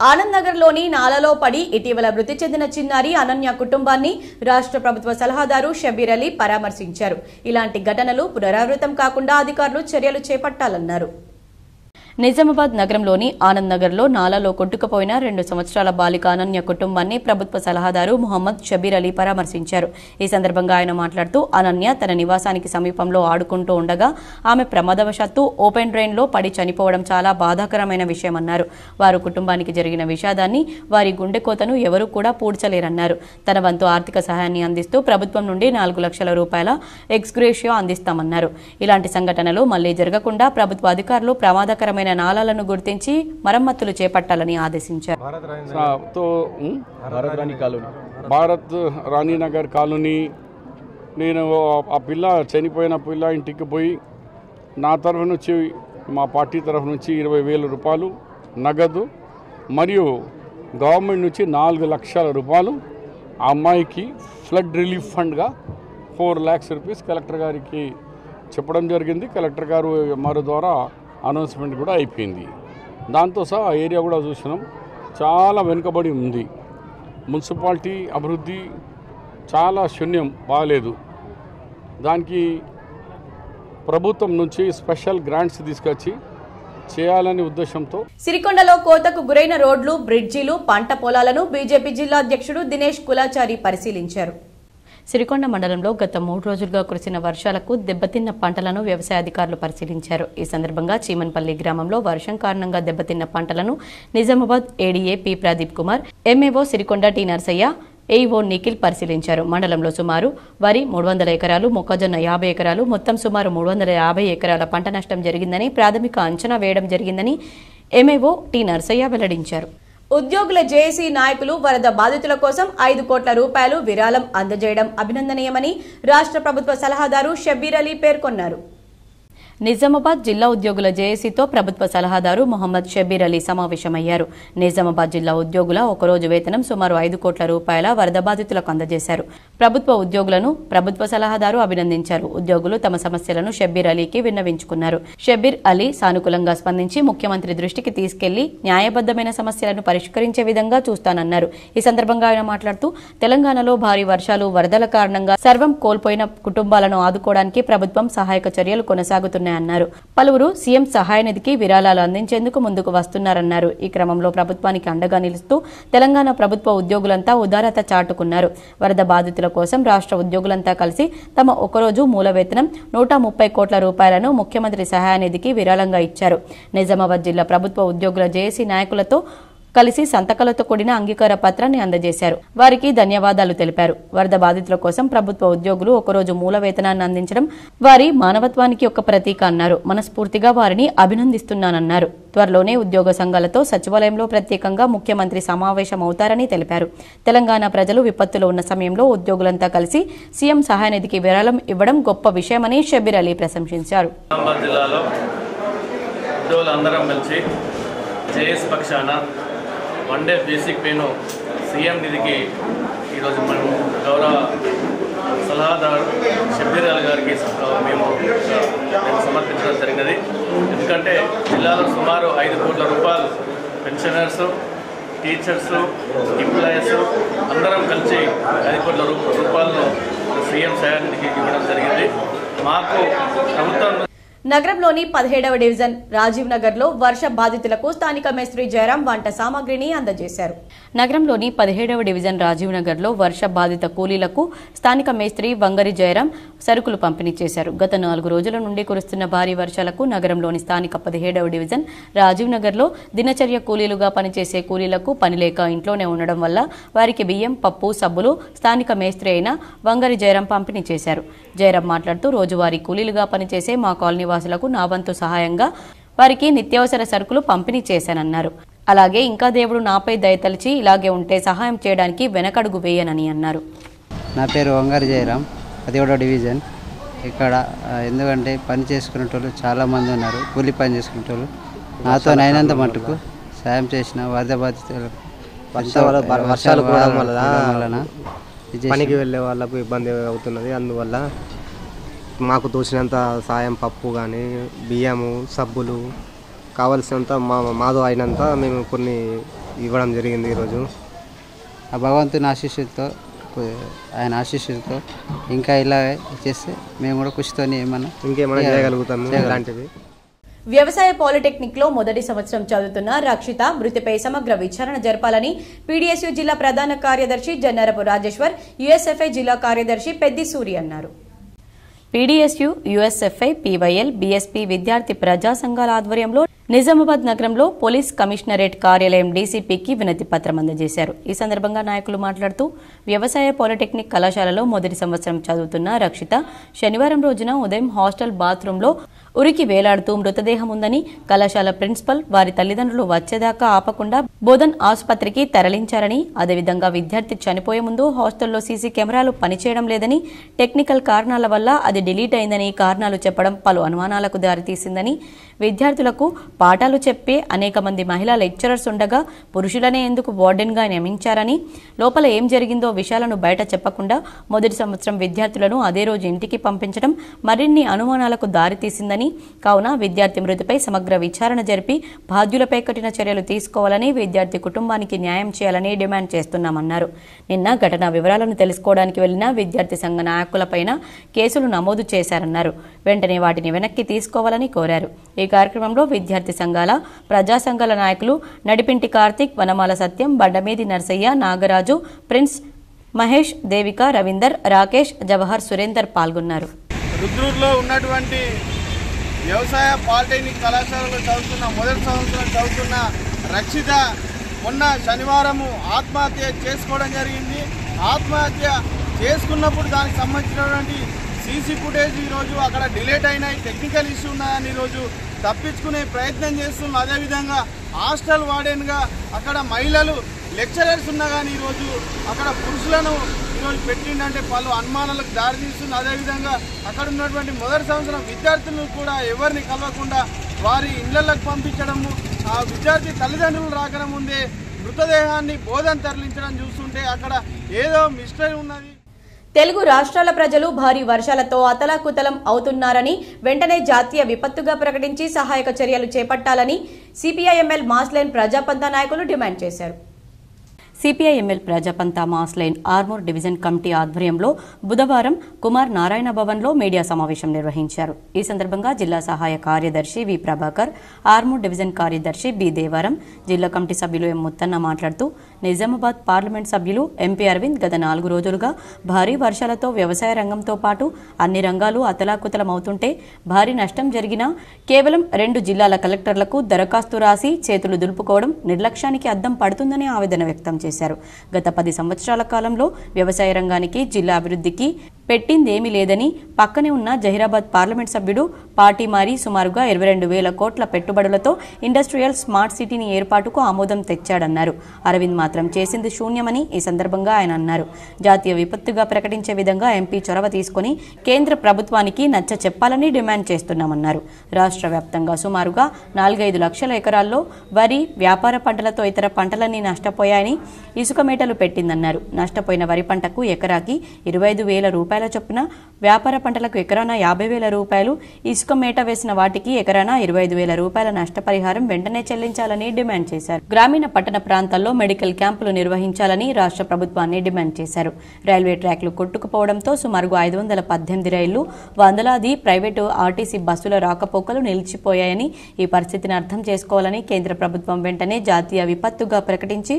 ఆనంద్ నగర్లోని నాలలో పడి ఇటీవల మృతి చెందిన చిన్నారి అనన్య కుటుంబాన్ని రాష్ట్ర ప్రభుత్వ సలహాదారు షబీర్ అలీ పరామర్శించారు. ఇలాంటి ఘటనలు పునరావృతం కాకుండా అధికారులు చర్యలు చేపట్టాలన్నారు. నిజామాబాద్ నగరంలోని ఆనంద్ నగర్లో నాలాలో కొట్టుకుపోయిన 2 సంవత్సరాల బాలిక అనన్య కుటుంబాన్ని ప్రభుత్వ సలహాదారు ముహమ్మద్ షబీర్ అలీ పరామర్శించారు. ఈ సందర్భంగా ఆయన మాట్లాడుతూ అనన్య తన నివాసానికి సమీపంలో ఆడుకుంటూ ఉండగా ఆమె ప్రమాదవశాత్తు ఓపెన్ డ్రైన్లో పడి చనిపోవడం చాలా బాధాకరమైన విషయమన్నారు. వారు కుటుంబానికి జరిగిన విషాదాన్ని, వారి గుండెకోతను ఎవరూ కూడా పూడ్చలేరన్నారు. తన వంతు ఆర్థిక సహాయాన్ని అందిస్తూ ప్రభుత్వం నుండి 4 లక్షల రూపాయల ఎక్స్గ్రేషియో అందిస్తామన్నారు. ఇలాంటి సంఘటనలు మళ్లీ జరగకుండా ప్రభుత్వ అధికారులు ప్రమాదకరమైన నాలాలను గుర్తించి మరమ్మతులు చేపట్టాలని ఆదేశించారు. భారత్ రాణీనగర్ కాలనీ, నేను ఆ పిల్ల చనిపోయిన పిల్ల ఇంటికి పోయి నా తరఫు నుంచి, మా పార్టీ తరఫు నుంచి 20,000 రూపాయలు నగదు మరియు గవర్నమెంట్ నుంచి 4 లక్షల రూపాయలు ఆ అమ్మాయికి ఫ్లడ్ రిలీఫ్ ఫండ్గా 4 lakhs రూపీస్ కలెక్టర్ గారికి చెప్పడం జరిగింది. కలెక్టర్ గారు మరో ద్వారా అనౌన్స్మెంట్ కూడా అయిపోయింది. దాంతో సహా ఆ ఏరియా కూడా చూసినాం, చాలా వెనుకబడి ఉంది. మున్సిపాలిటీ అభివృద్ధి చాలా శూన్యం, బాగాలేదు. దానికి ప్రభుత్వం నుంచి స్పెషల్ గ్రాంట్స్ తీసుకొచ్చి చేయాలనే ఉద్దేశంతో సిరికొండలో కోతకు గురైన రోడ్లు, బ్రిడ్జిలు, పంట పొలాలను బీజేపీ జిల్లా అధ్యక్షుడు దినేష్ కులాచారి పరిశీలించారు. సిరికొండ మండలంలో గత 3 రోజులుగా కురిసిన వర్షాలకు దెబ్బతిన్న పంటలను వ్యవసాయ అధికారులు పరిశీలించారు. ఈ సందర్భంగా చీమన్పల్లి గ్రామంలో వర్షం కారణంగా దెబ్బతిన్న పంటలను Nizamabad ADA P Pradeep Kumar, MAO Sirikonda T Narsaiah, AEO Nikhil పరిశీలించారు. మండలంలో సుమారు వరి 300 ఎకరాలు, మొక్కజొన్న 50 ఎకరాలు, మొత్తం సుమారు 350 ఎకరాల పంట నష్టం జరిగిందని ప్రాథమిక అంచనా వేయడం జరిగిందని ఎంఏఓ టి నర్సయ్య వెల్లడించారు. ఉద్యోగుల జేఏసీ నాయకులు వరద బాధితుల కోసం 5 కోట్ల రూపాయలు విరాళం అందజేయడం అభినందనీయమని రాష్ట్ర ప్రభుత్వ సలహాదారు షబీర్ అలీ పేర్కొన్నారు. నిజామాబాద్ జిల్లా ఉద్యోగుల జేఏసీతో ప్రభుత్వ సలహాదారు మొహమ్మద్ షబీర్ అలీ సమావేశమయ్యారు. నిజామాబాద్ జిల్లా ఉద్యోగుల ఒకరోజు వేతనం సుమారు 5 కోట్ల రూపాయల వరద బాధితులకు అందజేశారు. ప్రభుత్వ ఉద్యోగులను ప్రభుత్వ సలహాదారు అభినందించారు. ఉద్యోగులు తమ సమస్యలను షబీర్ అలీకి విన్నవించుకున్నారు. షబీర్ అలీ సానుకూలంగా స్పందించి ముఖ్యమంత్రి దృష్టికి తీసుకెళ్లి న్యాయబద్దమైన సమస్యలను పరిష్కరించే విధంగా చూస్తానన్నారు. ఈ సందర్భంగా ఆయన మాట్లాడుతూ తెలంగాణలో భారీ వర్షాలు, వరదల కారణంగా సర్వం కోల్పోయిన కుటుంబాలను ఆదుకోవడానికి ప్రభుత్వం సహాయక చర్యలు కొనసాగుతున్నాయి అన్నారు. పలువురు సీఎం సహాయ నిధికి విరాళాలు అందించేందుకు ముందుకు వస్తున్నారన్నారు. ఈ క్రమంలో ప్రభుత్వానికి అండగా నిలుస్తూ తెలంగాణ ప్రభుత్వ ఉద్యోగులంతా ఉదారత చాటుకున్నారు. వరద బాధితుల కోసం రాష్ట్ర ఉద్యోగులంతా కలిసి తమ ఒకరోజు మూల వేతనం 130 కోట్ల రూపాయలను ముఖ్యమంత్రి సహాయ నిధికి విరాళంగా ఇచ్చారు. నిజామాబాద్ జిల్లా ప్రభుత్వ ఉద్యోగుల జేఏసీ నాయకులతో కలిసి సంతకాలతో కూడిన అంగీకార పత్రాన్ని అందజేశారు. వారికి ధన్యవాదాలు తెలిపారు. వరద బాధితుల కోసం ప్రభుత్వ ఉద్యోగులు ఒకరోజు మూల వేతనాన్ని అందించడం వారి మానవత్వానికి ఒక ప్రతీక అన్నారు. మనస్ఫూర్తిగా వారిని అభినందిస్తున్నానన్నారు. త్వరలోనే ఉద్యోగ సంఘాలతో సచివాలయంలో ప్రత్యేకంగా ముఖ్యమంత్రి సమావేశమవుతారని తెలిపారు. తెలంగాణ ప్రజలు విపత్తులో ఉన్న సమయంలో ఉద్యోగులంతా కలిసి సీఎం సహాయ నిధికి విరాళం ఇవ్వడం గొప్ప విషయమని షబ్బీర్ అలీ ప్రశంసించారు. వన్ డే బేసిక్ పేను సీఎం నిధికి ఈరోజు మనం గౌరవ సలహాదారు షబ్బీర్ అలీ గారికి మేము సమర్పించడం జరిగినది. ఎందుకంటే జిల్లాలో సుమారు 5 కోట్ల రూపాయలు పెన్షనర్సు, టీచర్సు, ఎంప్లాయీస్ అందరం కలిసి 5 కోట్ల రూపాయలను సీఎం సహాయ నిధికి ఇవ్వడం జరిగింది. మాకు ప్రభుత్వం నగరంలోని 17వ డివిజన్ రాజీవ్ నగర్ లో వర్ష బాధితులకు స్థానిక మేస్త్రి జయరాం వంట సామాగ్రిని అందజేశారు. నగరంలోని 17వ డివిజన్ రాజీవ్ నగర్ లో వర్ష బాధిత కూలీలకు స్థానిక మేస్త్రి వంగరి జయరాం సరుకులు పంపిణీ చేశారు. గత 4 రోజుల నుండి కురుస్తున్న భారీ వర్షాలకు నగరంలోని స్థానిక 17వ డివిజన్ రాజీవ్ నగర్ లో దినచర్య కూలీలుగా పనిచేసే కూలీలకు పని లేక ఇంట్లోనే ఉండడం వల్ల వారికి బియ్యం, పప్పు, సబ్బులు స్థానిక మేస్త్రి అయిన వంగరి జయరాం పంపిణీ చేశారు. జయరాం మాట్లాడుతూ రోజువారీ కూలీలుగా పనిచేసే మా కాలనీ వాసులకు నా వంతు సహాయంగా వారికి నిత్యావసర సరుకులు పంపిణీ చేశానన్నారు. అలాగే ఇంకా దేవుడు నాపై దయతలిచి ఇలాగే ఉంటే సహాయం చేయడానికి వెనకడుగు వేయనని అన్నారు. నా పేరు వంగారి జయరాం, 17వ డివిజన్. ఇక్కడ ఎందుకంటే పని చేసుకునేటోళ్ళు చాలామంది ఉన్నారు, కూలి పని చేసుకునేటోళ్ళు. నాతో అయినంత మటుకు సాయం చేసిన వరద బాధితులకు వర్షాలు వలన పనికి వెళ్ళే వాళ్ళకు ఇబ్బంది అవుతున్నది. అందువల్ల మాకు తోచినంత సాయం పప్పు కానీ, బియ్యము, సబ్బులు కావలసినంత మాతో అయినంత మేము కొన్ని ఇవ్వడం జరిగింది. ఈరోజు ఆ భగవంతుని ఆశీస్సులతో, ఆయన ఆశీస్సులతో ఇంకా ఇలా చేస్తే మేము కూడా కృషితో ఇంకేమైనా చేయగలుగుతాము. ఇలాంటివి వ్యవసాయ పాలిటెక్నిక్ లో మొదటి సంవత్సరం చదువుతున్న రక్షిత మృతిపై సమగ్ర విచారణ జరపాలని పీడీఎస్యూ జిల్లా ప్రధాన కార్యదర్శి జన్నారపు రాజేశ్వర్, యూఎస్ఎఫ్ఐ జిల్లా కార్యదర్శి పెద్ది సూరి అన్నారు. పీడీఎస్యూ, యూఎస్ఎఫ్ఐ, పీవైఎల్, బీఎస్పీ విద్యార్థి ప్రజా సంఘాల ఆధ్వర్యంలో నిజామాబాద్ నగరంలో పోలీస్ కమిషనరేట్ కార్యాలయం డీసీపీకి వినతి పత్రం అందజేశారు. ఈ సందర్భంగా నాయకులు మాట్లాడుతూ వ్యవసాయ పాలిటెక్నిక్ కళాశాలలో మొదటి సంవత్సరం చదువుతున్న రక్షిత శనివారం రోజున ఉదయం హాస్టల్ బాత్రూంలో ఉరికి వేలాడుతూ మృతదేహం ఉందని, కళాశాల ప్రిన్సిపల్ వారి తల్లిదండ్రులు వచ్చేదాకా ఆపకుండా బోధన్ ఆసుపత్రికి తరలించారని, అదేవిధంగా విద్యార్థి చనిపోయే ముందు హాస్టల్లో సీసీ కెమెరాలు పనిచేయడం లేదని, టెక్నికల్ కారణాల వల్ల అది డిలీట్ అయిందని కారణాలు చెప్పడం పలు అనుమానాలకు దారితీసిందని, విద్యార్థులకు పాఠాలు చెప్పే అనేక మంది మహిళా లెక్చరర్స్ ఉండగా పురుషులనే ఎందుకు వార్డెన్గా నియమించారని, లోపల ఏం జరిగిందో విషయాలను బయట చెప్పకుండా మొదటి సంవత్సరం విద్యార్థులను అదే రోజు ఇంటికి పంపించడం మరిన్ని అనుమానాలకు దారితీసిందని, కావున విద్యార్థి మృతిపై సమగ్ర విచారణ జరిపి బాధ్యులపై కఠిన చర్యలు తీసుకోవాలని, విద్యార్థి కుటుంబానికి న్యాయం చేయాలని డిమాండ్ చేస్తున్నామన్నారు. నిన్న ఘటన వివరాలను తెలుసుకోవడానికి వెళ్లిన విద్యార్థి సంఘ నాయకులపైన కేసులు నమోదు చేశారన్నారు. వెంటనే వాటిని వెనక్కి తీసుకోవాలని కోరారు. ఈ కార్యక్రమంలో విద్యార్థి సంఘాల, ప్రజా సంఘాల నాయకులు నడిపింటి కార్తిక్, వనమాల సత్యం, బండమీది నర్సయ్య, నాగరాజు, ప్రిన్స్, మహేష్, దేవిక, రవీందర్, రాకేష్, జవహర్, సురేందర్ పాల్గొన్నారు. రుద్రూరులో ఉన్నటువంటి వ్యవసాయ పాలిటెక్నిక్ కళాశాలలో చదువుతున్న మొదటి సంవత్సరం చదువుతున్న రక్షిత మొన్న శనివారము ఆత్మహత్య చేసుకోవడం జరిగింది. ఆత్మహత్య చేసుకున్నప్పుడు దానికి సంబంధించినటువంటి సీసీ ఫుటేజ్ ఈరోజు అక్కడ డిలేట్ అయినాయి, టెక్నికల్ ఇష్యూ ఉన్నాయని ఈరోజు తప్పించుకునే ప్రయత్నం చేస్తున్నాం. అదేవిధంగా హాస్టల్ వార్డెన్గా అక్కడ మహిళలు లెక్చరర్స్ ఉన్నా కానీ ఈరోజు అక్కడ పురుషులను ఈరోజు పెట్టిండంటే పలు అనుమానాలకు దారితీస్తుంది. అదేవిధంగా అక్కడ ఉన్నటువంటి మొదటి సంవత్సరం విద్యార్థులను కూడా ఎవరిని కలవకుండా వారి ఇళ్లకు పంపించడము, ఆ విద్యార్థి తల్లిదండ్రులు రాకన ముందే మృతదేహాన్ని బోధన తరలించడం చూస్తుంటే అక్కడ ఏదో మిస్టరీ ఉన్నది. తెలుగు రాష్ట్రాల ప్రజలు భారీ వర్షాలతో అతలాకుతలం అవుతున్నారని, వెంటనే జాతీయ విపత్తుగా ప్రకటించి సహాయక చర్యలు చేపట్టాలని సిపిఐఎంఎల్ మాస్లైన్ ప్రజాపంత నాయకులు డిమాండ్ చేశారు. CPIML Praja Pantha mass line Armoor division committee ఆధ్వర్యంలో బుధవారం కుమార్ నారాయణ భవన్లో మీడియా సమావేశం నిర్వహించారు. ఈ సందర్భంగా జిల్లా సహాయ కార్యదర్శి వి ప్రభాకర్, ఆర్మూర్ డివిజన్ కార్యదర్శి బి దేవారం, జిల్లా కమిటీ సభ్యులు ఎం ముత్తన్న మాట్లాడుతూ నిజామాబాద్ పార్లమెంట్ సభ్యులు ఎంపీ అరవింద్ గత 4 రోజులుగా భారీ వర్షాలతో వ్యవసాయ రంగంతో పాటు అన్ని రంగాలు అతలాకుతలమవుతుంటే భారీ నష్టం జరిగినా కేవలం 2 జిల్లాల కలెక్టర్లకు దరఖాస్తు రాసి చేతులు దులుపుకోవడం నిర్లక్ష్యానికి అద్దం పడుతుందని ఆవేదన వ్యక్తం చేశారు. గత 10 సంవత్సరాల కాలంలో వ్యవసాయ రంగానికి జిల్లా అభివృద్ధికి పెట్టిందేమీ లేదని పక్కనే ఉన్న జహీరాబాద్ పార్లమెంట్ సభ్యుడు పార్టీ మారి సుమారుగా 22,000 కోట్ల పెట్టుబడులతో ఇండస్ట్రియల్ స్మార్ట్ సిటీని ఏర్పాటుకు ఆమోదం తెచ్చాడన్నారు. అరవింద్ మాత్రం చేసింది శూన్యమని ఈ సందర్భంగా ఆయన అన్నారు. జాతీయ విపత్తుగా ప్రకటించే విధంగా ఎంపీ చొరవ తీసుకుని కేంద్ర ప్రభుత్వానికి నచ్చ చెప్పాలని డిమాండ్ చేస్తున్నామన్నారు. రాష్ట్ర వ్యాప్తంగా సుమారుగా 4-5 లక్షల ఎకరాల్లో వరి, వ్యాపార పంటలతో ఇతర పంటలన్నీ నష్టపోయాయని ఇసుక మేటలు పెట్టిందన్నారు. నష్టపోయిన వరి పంటకు ఎకరాకి 25,000 రూపాయల చొప్పున, వ్యాపార పంటలకు ఎకరాన 50,000 రూపాయలు, ఇసుక మేట వేసిన వాటికి ఎకరాన 25,000 రూపాయల నష్టపరిహారం వెంటనే చెల్లించాలని డిమాండ్ చేశారు. గ్రామీణ పట్టణ ప్రాంతాల్లో మెడికల్ క్యాంపులు నిర్వహించాలని రాష్ట్ర ప్రభుత్వాన్ని డిమాండ్ చేశారు. రైల్వే ట్రాక్లు కొట్టుకుపోవడంతో సుమారుగా 518 రైళ్లు, వందలాది ప్రైవేటు ఆర్టీసీ బస్సుల రాకపోకలు నిలిచిపోయాయని, ఈ పరిస్థితిని అర్థం చేసుకోవాలని కేంద్ర ప్రభుత్వం వెంటనే జాతీయ విపత్తుగా ప్రకటించి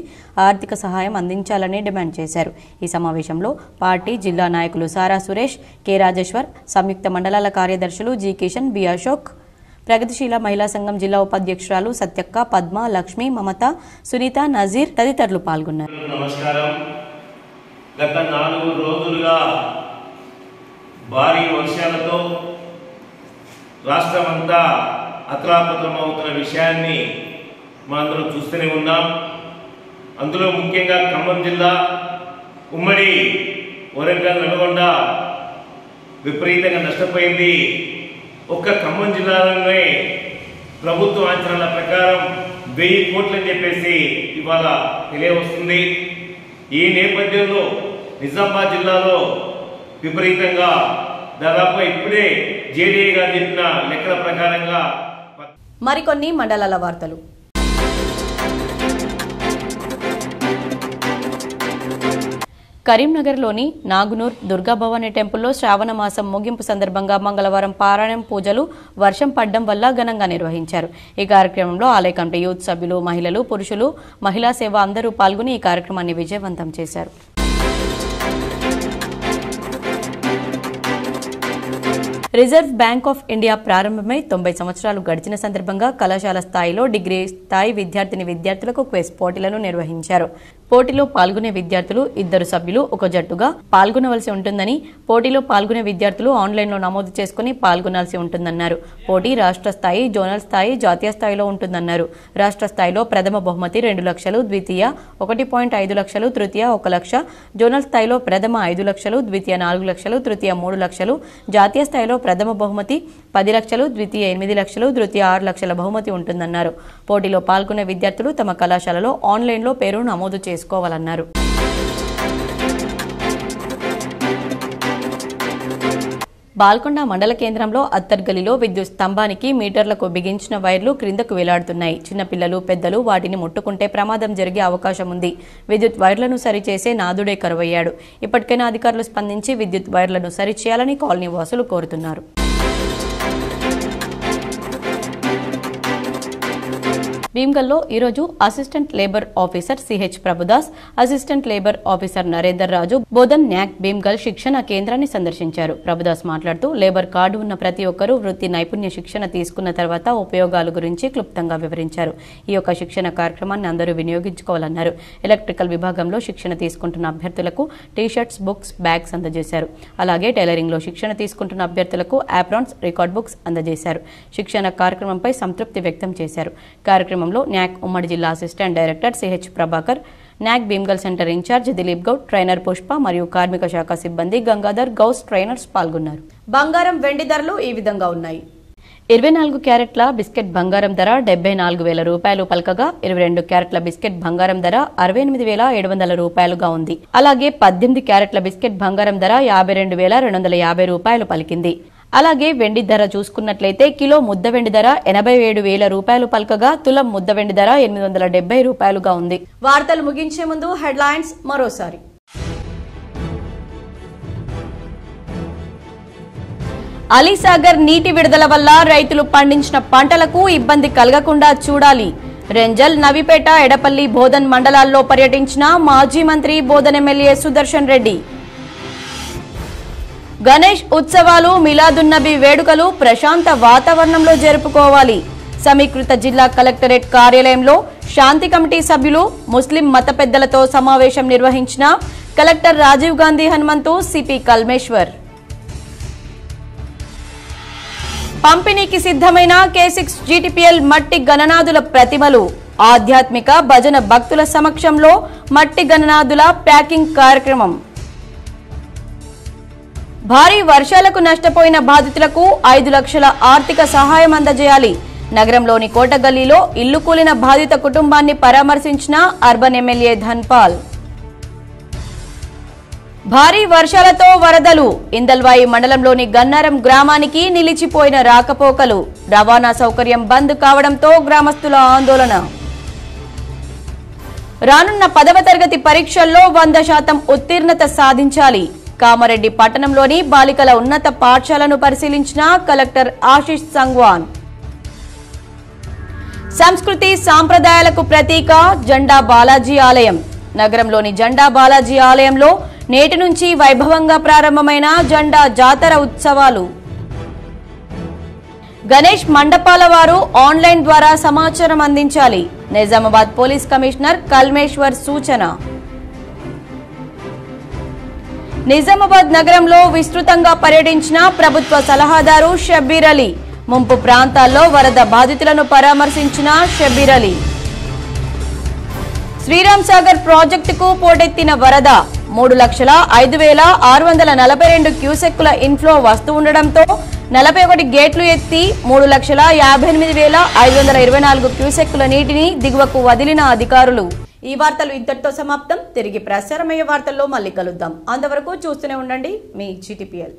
ఆర్థిక సహాయం అందించాలని డిమాండ్ చేశారు. ఈ సమావేశంలో పార్టీ జిల్లా నాయకులు సారా సురేష్, కె రాజేశ్వర్, సంయుక్త మండలాల కార్యదర్శులు జి కిషన్, బి అశోక్, ప్రగతిశీల మహిళా సంఘం జిల్లా ఉపాధ్యక్షురాలు సత్యక్క, పద్మ, లక్ష్మి, మమత, సునీత, నజీర్ తదితరులు పాల్గొన్నారు. నమస్కారం. గత 4 రోజులుగా భారీ వర్షాలతో రాష్ట్రమంతా అతలాకుతలమవుతున్న విషయాన్ని మనందరం చూస్తూనే ఉన్నాం. అందులో ముఖ్యంగా ఖమ్మం జిల్లా, ఉమ్మడి వరంగల్, నల్గొండ విపరీతంగా నష్టపోయింది. ఒక్క ఖమ్మం జిల్లాలోనే ప్రభుత్వ అంచనాల ప్రకారం 1000 కోట్లు అని చెప్పేసి ఇవాళ తెలియవస్తుంది. ఈ నేపథ్యంలో నిజామాబాద్ జిల్లాలో విపరీతంగా దాదాపు ఇప్పుడే జేడీఏ గారు చెప్పిన లెక్కల ప్రకారంగా మరికొన్ని మండలాల వార్తలు. కరీంనగర్లోని నాగునూర్ దుర్గాభవాని టెంపుల్లో శ్రావణ మాసం ముగింపు సందర్భంగా మంగళవారం పారాయణం పూజలు వర్షం పడడం వల్ల ఘనంగా నిర్వహించారు. ఈ కార్యక్రమంలో ఆలయ కమిటీ యూత్ సభ్యులు, మహిళలు, పురుషులు, మహిళా సేవ అందరూ పాల్గొని ఈ కార్యక్రమాన్ని విజయవంతం చేశారు. రిజర్వ్ బ్యాంక్ ఆఫ్ ఇండియా ప్రారంభమై 90 సంవత్సరాలు గడిచిన సందర్భంగా కళాశాల స్థాయిలో డిగ్రీ స్థాయి విద్యార్థులకు క్విజ్ పోటీలను నిర్వహించారు. పోటీలో పాల్గొనే విద్యార్థులు 2 సభ్యులు ఒక జట్టుగా పాల్గొనవలసి ఉంటుందని, పోటీలో పాల్గొనే విద్యార్థులు ఆన్లైన్లో నమోదు చేసుకుని పాల్గొనాల్సి ఉంటుందన్నారు. పోటీ రాష్ట్ర స్థాయి, జోనల్ స్థాయి, జాతీయ స్థాయిలో ఉంటుందన్నారు. రాష్ట్ర స్థాయిలో ప్రథమ బహుమతి 2 లక్షలు, ద్వితీయ 1.5 లక్షలు, తృతీయ 1 లక్ష, జోనల్ స్థాయిలో ప్రథమ 5 లక్షలు, ద్వితీయ 4 లక్షలు, తృతీయ 3 లక్షలు, జాతీయ స్థాయిలో ప్రథమ బహుమతి 10 లక్షలు, ద్వితీయ 8 లక్షలు, తృతీయ 6 లక్షల బహుమతి ఉంటుందన్నారు. పోటీలో పాల్గొనే విద్యార్థులు తమ కళాశాలలో ఆన్లైన్లో పేరు నమోదు చేసుకోవాలన్నారు. బాల్కొండ మండల కేంద్రంలో అత్తర్గలిలో విద్యుత్ స్తంభానికి మీటర్లకు బిగించిన వైర్లు క్రిందకు వేలాడుతున్నాయి. చిన్నపిల్లలు, పెద్దలు వాటిని ముట్టుకుంటే ప్రమాదం జరిగే అవకాశం ఉంది. విద్యుత్ వైర్లను సరిచేసే నాదుడే కరువయ్యాడు. ఇప్పటికైనా అధికారులు స్పందించి విద్యుత్ వైర్లను సరిచేయాలని కాలనీ వాసులు కోరుతున్నారు. భీమ్గల్లో ఈరోజు assistant labour officer CH Prabhudas, assistant labour officer Narender Raju Bodhan NAC Bheemgal శిక్షణ కేంద్రాన్ని సందర్శించారు. ప్రభుదాస్ మాట్లాడుతూ లేబర్ కార్డు ఉన్న ప్రతి ఒక్కరూ వృత్తి నైపుణ్య శిక్షణ తీసుకున్న తర్వాత ఉపయోగాల గురించి క్లుప్తంగా వివరించారు. ఈ యొక్క శిక్షణ కార్యక్రమాన్ని అందరూ వినియోగించుకోవాలన్నారు. ఎలక్ట్రికల్ విభాగంలో శిక్షణ తీసుకుంటున్న అభ్యర్థులకు టీషర్ట్స్, బుక్స్, బ్యాగ్స్ అందజేశారు. అలాగే టైలరింగ్లో శిక్షణ తీసుకుంటున్న అభ్యర్థులకు ఆప్రాన్స్, రికార్డ్ బుక్స్ అందజేశారు. శిక్షణ కార్యక్రమంపై సంతృప్తి వ్యక్తం చేశారు. కార్యక్రమంలో న్యాక్ ఉమ్మడి జిల్లా assistant director CH Prabhakar, NAC Bheemgal centre incharge Dilip Goud, trainer Pushpa మరియు కార్మిక శాఖ సిబ్బంది గంగాధర్, గౌస్ ట్రైనర్స్ పాల్గొన్నారు. బంగారం, వెండి ధరలు ఈ విధంగా ఉన్నాయి. 24 క్యారెట్ల బిస్కెట్ బంగారం ధర 74,000 రూపాయలు పలకగా 22 క్యారెట్ల బిస్కెట్ బంగారం ధర 68,700 రూపాయలుగా ఉంది. అలాగే 18 క్యారెట్ల బిస్కెట్ బంగారం ధర 52,250 రూపాయలు పలికింది. అలాగే వెండి ధర చూసుకున్నట్లయితే కిలో ముద్ద వెండి ధర 87,000 రూపాయలు పలకగా తులం ముద్ద వెండి ధర 870 రూపాయలుగా ఉంది. వార్తలు ముగించే ముందు హెడ్లైన్స్ మరోసారి. అలీసాగర్ నీటి విడుదల వల్ల రైతులు పండించిన పంటలకు ఇబ్బంది కలగకుండా చూడాలి. రెంజల్, నవిపేట, ఎడపల్లి, బోధన్ మండలాల్లో పర్యటించిన మాజీ మంత్రి బోధన్ ఎమ్మెల్యే సుదర్శన్ రెడ్డి. గణేష్ ఉత్సవాలు, మిలాదున్నబీ వేడుకలు ప్రశాంత వాతావరణంలో జరుపుకోవాలి. సమీకృత జిల్లా కలెక్టరేట్ కార్యాలయంలో శాంతి కమిటీ సభ్యులు, ముస్లిం మత పెద్దలతో సమావేశం నిర్వహించిన కలెక్టర్ రాజీవ్ గాంధీ హనుమంతు, సిపి కల్మేశ్వర్. పంపిణీకి సిద్ధమైన K6 GTPL మట్టి గణనాదుల ప్రతిమలు. ఆధ్యాత్మిక భజన భక్తుల సమక్షంలో మట్టి గణనాదుల ప్యాకింగ్ కార్యక్రమం. భారీ వర్షాలకు నష్టపోయిన బాధితులకు 5 లక్షల ఆర్థిక సహాయం అందజేయాలి. నగరంలోని కోటగల్లీలో ఇల్లు కూలిన బాధిత కుటుంబాన్ని పరామర్శించిన అర్బన్ ఎమ్మెల్యే ధన్పాల్. భారీ వర్షాలతో వరదలు. ఇందల్వాయి మండలంలోని గన్నారం గ్రామానికి నిలిచిపోయిన రాకపోకలు. రవాణా సౌకర్యం బంద్ కావడంతో గ్రామస్తుల ఆందోళన. రానున్న 10వ తరగతి పరీక్షల్లో 100% ఉత్తీర్ణత సాధించాలి. కామారెడ్డి పట్టణంలోని బాలికల ఉన్నత పాఠశాలను పరిశీలించిన కలెక్టర్ ఆశిష్ సంగ్వాన్. సంస్కృతి సాంప్రదాయాలకు ప్రతీక జెండా బాలాజీ ఆలయం. నగరంలోని జెండా బాలాజీ ఆలయంలో నేటి నుంచి వైభవంగా ప్రారంభమైన జెండా జాతర ఉత్సవాలు. గణేష్ మండపాల వారు ఆన్లైన్ ద్వారా సమాచారం అందించాలి. నిజామాబాద్ పోలీస్ కమిషనర్ కల్మేశ్వర్ సూచన. నిజామాబాద్ నగరంలో విస్తృతంగా పర్యటించిన ప్రభుత్వ సలహాదారు షబ్బీర్ అలీ. ముంపు ప్రాంతాల్లో వరద బాధితులను పరామర్శించిన షబ్బీర్ అలీ. శ్రీరామ్ సాగర్ ప్రాజెక్టుకు పోటెత్తిన వరద. 3,05,642 క్యూసెక్కుల ఇన్ఫ్లో వస్తూ ఉండడంతో 41 గేట్లు ఎత్తి 3,58,524 క్యూసెక్కుల నీటిని దిగువకు వదిలిన అధికారులు. ఈ వార్తలు ఇంతటితో సమాప్తం. తిరిగి ప్రసారమయ్యే వార్తల్లో మళ్ళీ కలుద్దాం. అంతవరకు చూస్తూనే ఉండండి మీ GTPL.